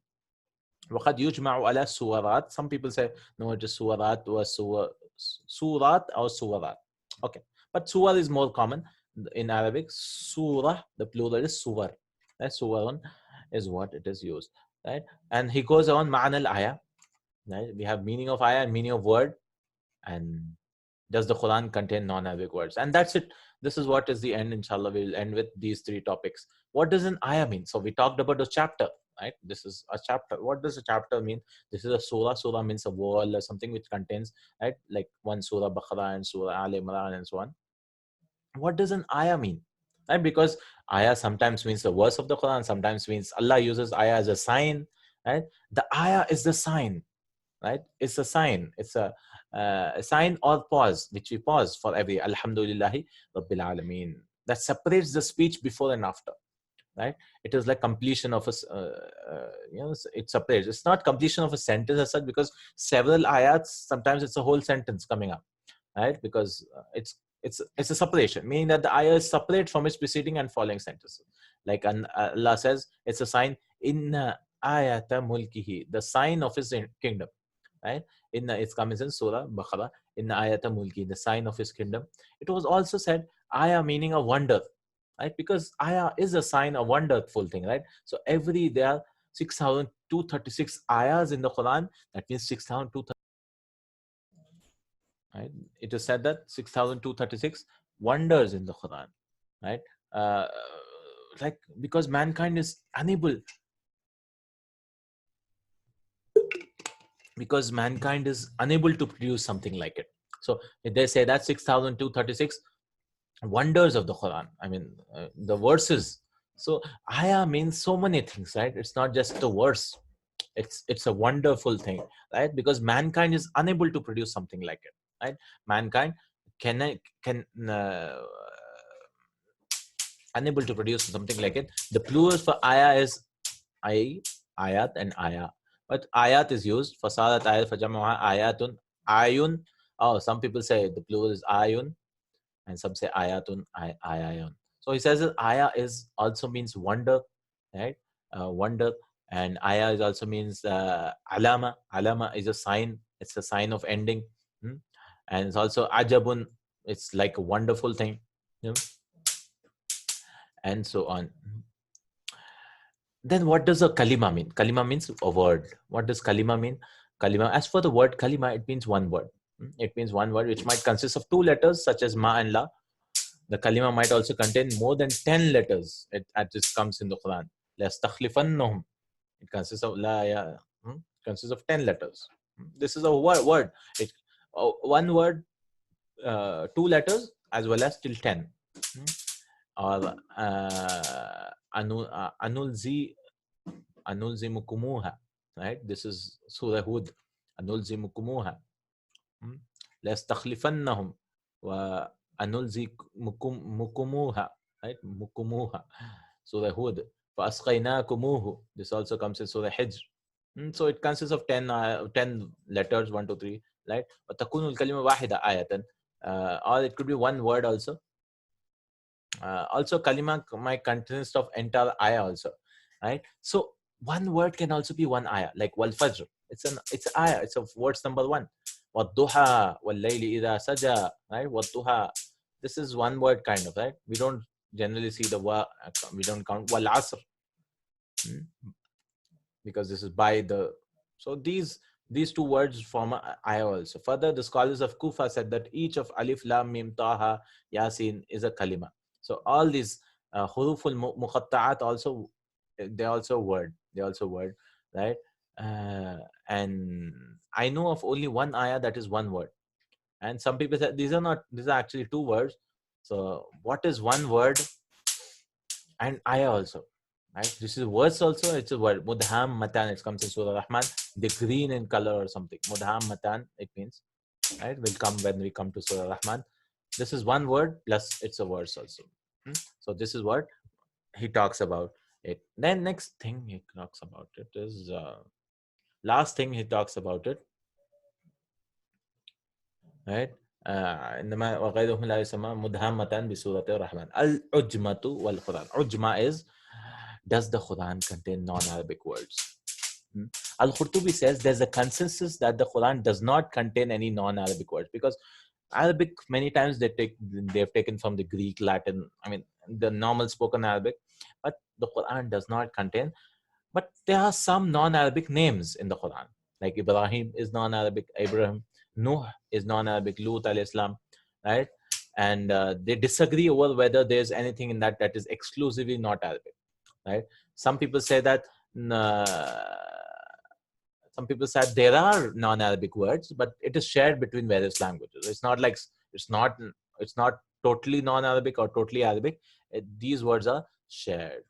وقد يجمع على سورات. Some people say no, it is suwarat or surat or suwarat. Okay, but surah is more common in Arabic. Surah, the plural is suwar. Suwarun is what it is used, right? And he goes on ma'na al-ayah. Right? We have meaning of ayah and meaning of word. And does the Quran contain non-Arabic words? And that's it. This is what is the end. Inshallah, we will end with these three topics. What does an ayah mean? So we talked about a chapter, right? This is a chapter. What does a chapter mean? This is a surah. Surah means a wall or something which contains, right? Like one surah Baqarah and surah Al Imran and so on. What does an ayah mean? Right? Because ayah sometimes means the verse of the Quran, sometimes means Allah uses ayah as a sign, right? The ayah is the sign, right? It's a sign. It's a sign or pause, which we pause for every Alhamdulillahi Rabbil Alameen. That separates the speech before and after, right? It is like completion of it separates. It's not completion of a sentence as such, because several ayats, sometimes it's a whole sentence coming up, right? Because it's a separation, meaning that the ayah is separate from its preceding and following sentences. Like Allah says, it's a sign, inna ayata mulkihi, the sign of his kingdom, right? It comes in Surah Baqarah, inna ayata mulki, the sign of his kingdom. It was also said ayah meaning a wonder, right? Because ayah is a sign, a wonderful thing, right? So there are 6,236 ayahs in the Quran. That means 6,236. Right? It is said that 6,236 wonders in the Quran, right? Uh, like, because mankind is unable, to produce something like it. So they say that 6,236 wonders of the Quran. I mean, the verses. So ayah means so many things, right? It's not just a verse. It's a wonderful thing, right? Because mankind is unable to produce something like it, right? Mankind can unable to produce something like it. The plural for ayah is ayat and ayah. But ayat is used for salat ayat for jama'a ayatun ayun. Oh, some people say the plural is ayun, and some say ayatun ayayun. So he says that ayah is also means wonder, right? Wonder. And ayah is also means alama. Alama is a sign. It's a sign of ending. And it's also ajabun. It's like a wonderful thing, you know, and so on. Then what does a kalima mean? Kalima means a word. What does kalima mean? Kalima, as for the word kalima, it means one word. It means one word which might consist of two letters such as ma and la. The kalima might also contain more than 10 letters. It just comes in the Quran. لَيَسْتَخْلِفَنَّهُمْ. It consists of la, ya, consists of 10 letters. This is a word. One word, two letters, as well as till 10. Or anulzi anulzimukumuha, right? This is Surah Hud. Anulzimukumuha. لَيَسْتَخْلِفَنَّهُمْ وَأَنُلْزِمُكُمُوهَا, right? Mukumuha. Surah Hud. فَأَسْقَيْنَاكُمُوهُ. This also comes in Surah Hijr. So it consists of 10 letters, 1, 2, 3, right? وَتَكُونُ الْكَلِمَةُ وَاحِدَةً آيَةً. Or it could be one word also. Also, kalima might consist of entire ayah also, right? So one word can also be one ayah, like wal fajr. It's ayah. It's of words number 1. Wadduha wal layli idha saja, right? Wadduha. This is one word kind of, right? We don't generally see the wa. We don't count wal asr, because this is by the. So these two words form a ayah also. Further, the scholars of Kufa said that each of alif, lam, mim, taha, yasin is a kalima. So all these huruful muqatta'at also, they also word. Right? And I know of only one ayah that is one word. And some people say these are actually two words. So what is one word and ayah also? Right? This is words also. It's a word. Mudham matan. It comes in Surah Rahman. The green in color or something. Mudham matan. It means. Right? Will come when we come to Surah Rahman. This is one word plus it's a verse also. So this is what he talks about it. Then next thing he talks about it is last thing he talks about it. Right? إنما وغيرهم لا يسمى مدهمة بسورة الرحمن. العجمة والقرآن. Ujma is, does the Quran contain non-Arabic words? Al-Qurtubi says there's a consensus that the Quran does not contain any non-Arabic words, because Arabic many times they've taken from the Greek, Latin, I mean the normal spoken Arabic, but the Quran does not contain. But there are some non-Arabic names in the Quran, like Ibrahim is non-Arabic, Abraham, Nuh is non-Arabic, Lut al-Islam, right? And they disagree over whether there's anything in that is exclusively not Arabic, right? Some people say that uh, some people said there are non-Arabic words, but it is shared between various languages. It's not like it's not it's not totally non-Arabic or totally Arabic. These words are shared,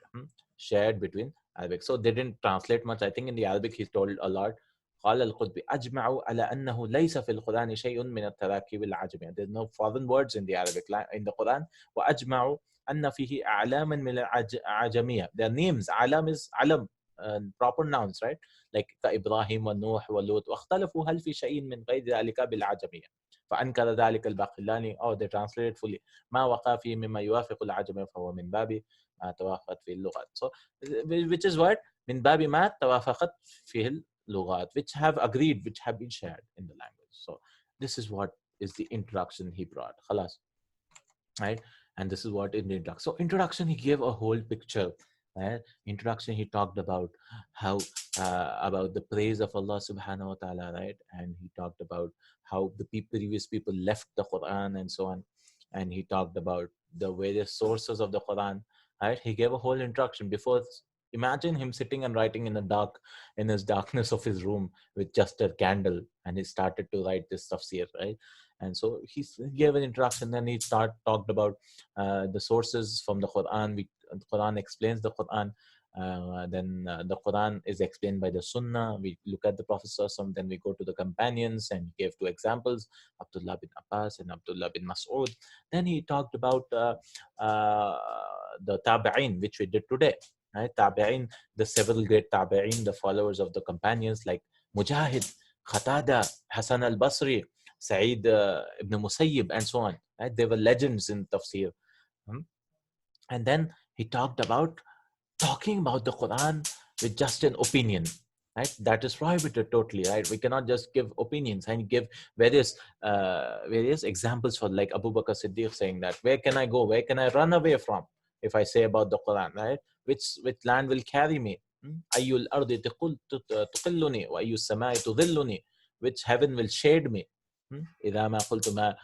shared between Arabic. So they didn't translate much. I think in the Arabic he told a lot. قال القطبي أجمعوا على أنه ليس في القرآن شيء من التراكيب العجمية. There's no foreign words in the Arabic in the Quran. وأجمعوا أن فيه أعلاما من العجمية. Their names. علم is علم, proper nouns, right? like كإبراهيم ونوح ولوط. واختلفوا هل في شيء من غير ذلك بالعجمية. فأنكر ذلك الباقلاني. Oh, they translated fully. ما وقع فيه مما يوافق العجمية فهو من باب ما توافقت فيه اللغات. So which is what من باب ما توافقت فيه اللغات, which have agreed, which have been shared in the language. So this is what is the introduction he brought. خلاص, right? And this is what in the introduction. So introduction, he gave a whole picture. Right? Introduction, he talked about how about the praise of Allah subhanahu wa ta'ala, right? And he talked about how the previous people left the Quran and so on. And he talked about the various sources of the Quran, right? He gave a whole introduction before. Imagine him sitting and writing in the dark, in his darkness of his room with just a candle, and he started to write this tafsir, right? And so he gave an introduction. Then he talked about the sources from the Quran. The Quran explains the Quran. Then the Quran is explained by the Sunnah. We look at the Prophet ﷺ, then we go to the companions, and he gave two examples, Abdullah bin Abbas and Abdullah bin Mas'ud. Then he talked about the tabireen, which we did today. Right? Tabireen, the several great tabireen, the followers of the companions like Mujahid, Qatada, Hassan al-Basri, Sa'id ibn Musayyib, and so on. Right? They were legends in tafsir. And then he talked about talking about the Quran with just an opinion, right? That is prohibited totally, right? We cannot just give opinions and give various examples for, like Abu Bakr Siddiq saying that, where can I go? Where can I run away from if I say about the Quran, right? Which land will carry me? Ayyul ardi tuqilluni wa ayyus samai tudhilluni. Which heaven will shade me? إذا ما قلت ما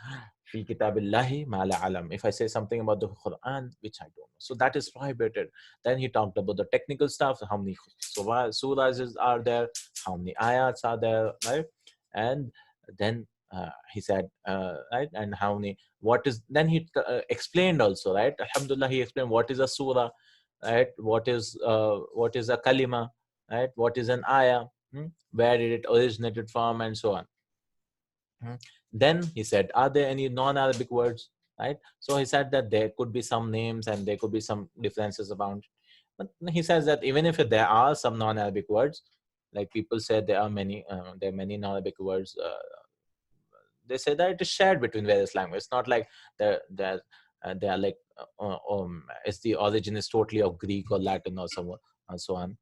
في كتاب الله ما لا أعلم. If I say something about the Quran which I don't know, so that is prohibited. Then he talked about the technical stuff, how many surahs are there, how many ayats are there, right? And then he said, right, and how many, what is, then he explained also, right? Alhamdulillah, he explained what is a surah, right? What is a kalima, right? What is an ayah, where did it originated from, and so on. Then he said, are there any non-Arabic words, right? So he said that there could be some names and there could be some differences around. But he says that even if there are some non-Arabic words, like people say there are many non-Arabic words, they say that it is shared between various languages. It's not like they are like it's the origin is totally of Greek or Latin or so on.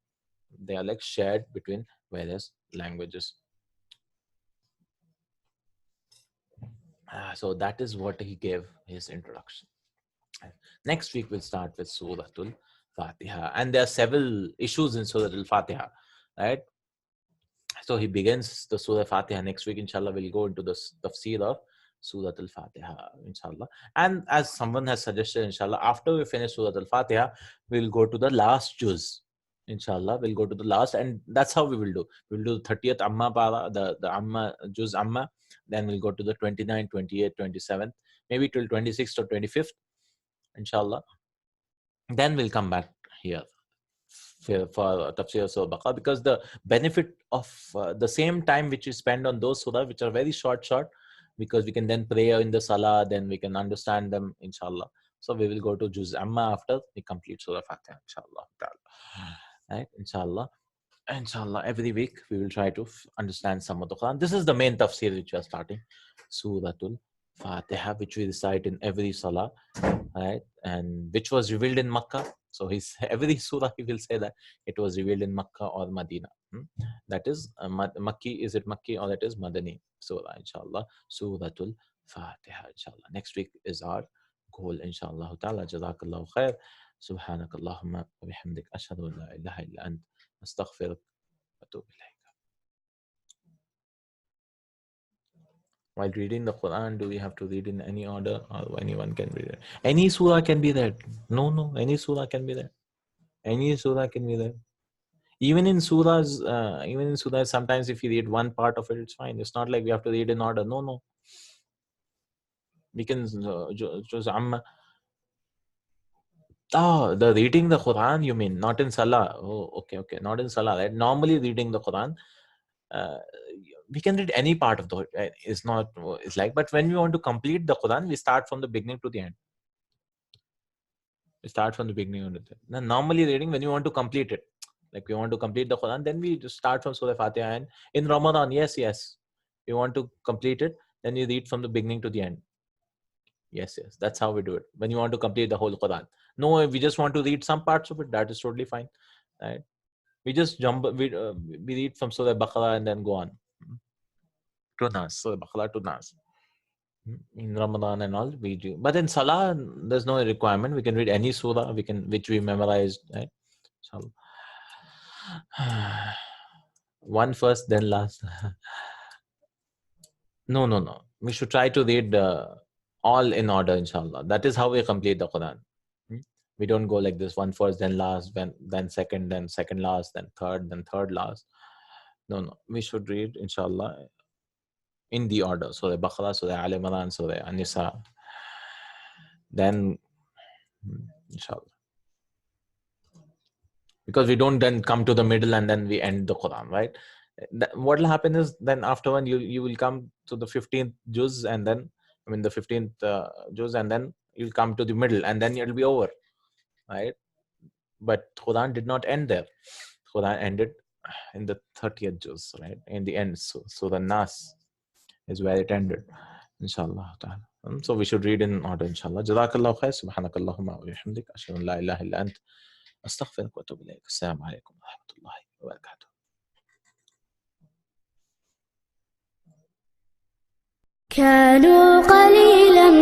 They are like shared between various languages. So that is what he gave his introduction. Next week we'll start with Surah Al-Fatiha, and there are several issues in Surah Al-Fatiha, right? So he begins the Surah Fatiha. Next week, inshallah, we'll go into the tafsir of Surah Al-Fatiha, inshallah. And as someone has suggested, inshallah, after we finish Surah Al-Fatiha, we'll go to the last juz. Inshallah, we'll go to the last, and that's how we will do. We'll do the 30th Amma para, the Amma, juz Amma. Then we'll go to the 29th, 28th, 27th, maybe till 26th or 25th, inshallah. Then we'll come back here for Tafsir Surah Baqarah, because the benefit of the same time which we spend on those surahs, which are very short, because we can then pray in the salah, then we can understand them, inshallah. So we will go to Juz Amma after we complete Surah Fatiha, inshallah. Right, inshallah. Inshallah, every week we will try to understand some of the Quran. This is the main tafsir which we are starting, Suratul Fatiha, which we recite in every salah, right? And which was revealed in Makkah. So he's every surah he will say that it was revealed in Makkah or Medina. That is Makki. Is it Makki or that is Madani surah? Inshallah, Suratul Fatiha. Inshallah, next week is our goal. Inshallah Taala. Jazakallahu khair. Subhanakallahumma wa bihamdik. Ashhadu an la ilaha illa ant. Astaghfiruk wa atubu ilayk. While reading the Quran, do we have to read in any order, or anyone can read it? Any surah can be there. No, any surah can be there. Any surah can be there. Even in surahs, sometimes if you read one part of it, it's fine. It's not like we have to read in order. No. We can just the reading the Quran, you mean, not in Salah. Oh, okay. Not in Salah, right? Normally reading the Quran, we can read any part of the it's not it's like, but when we want to complete the Quran, we start from the beginning to the end. We start from the beginning of it. Now, normally reading, when you want to complete it, like we want to complete the Quran, then we just start from Surah Fatiha. And in Ramadan, yes, you want to complete it, then you read from the beginning to the end. Yes, that's how we do it. When you want to complete the whole Quran, no, we just want to read some parts of it. That is totally fine, right? We just jump. We read from Surah Baqarah and then go on to Nas, Surah Baqarah to Nas. In Ramadan and all we do, but in Salah there's no requirement. We can read any surah which we memorized, right? So one first, then last. No. We should try to read all in order, inshallah. That is how we complete the Quran. We don't go like this: one first, then last, then second last, then third last. No. We should read, inshallah, in the order. Surah Baqarah, Surah Al Imran, Surah An-Nisa. Then, inshallah. Because we don't then come to the middle and then we end the Quran, right? What will happen is then after one you will come to the 15th juz, and then the 15th juz, and then you'll come to the middle and then it'll be over, right? But Quran did not end there. Quran ended in the 30th juz, right? In the end, so the Nas is where it ended, inshallah ta'ala. So we should read in order, inshallah. Jazakallahu khair. Subhanakallahumma wa bihamdik. Ashhadu an la ilaha illa ant. Astaghfiruka wa atubu ilayk. Assalamu alaikum wa rahmatullahi wa barakatuh. كانوا قليلا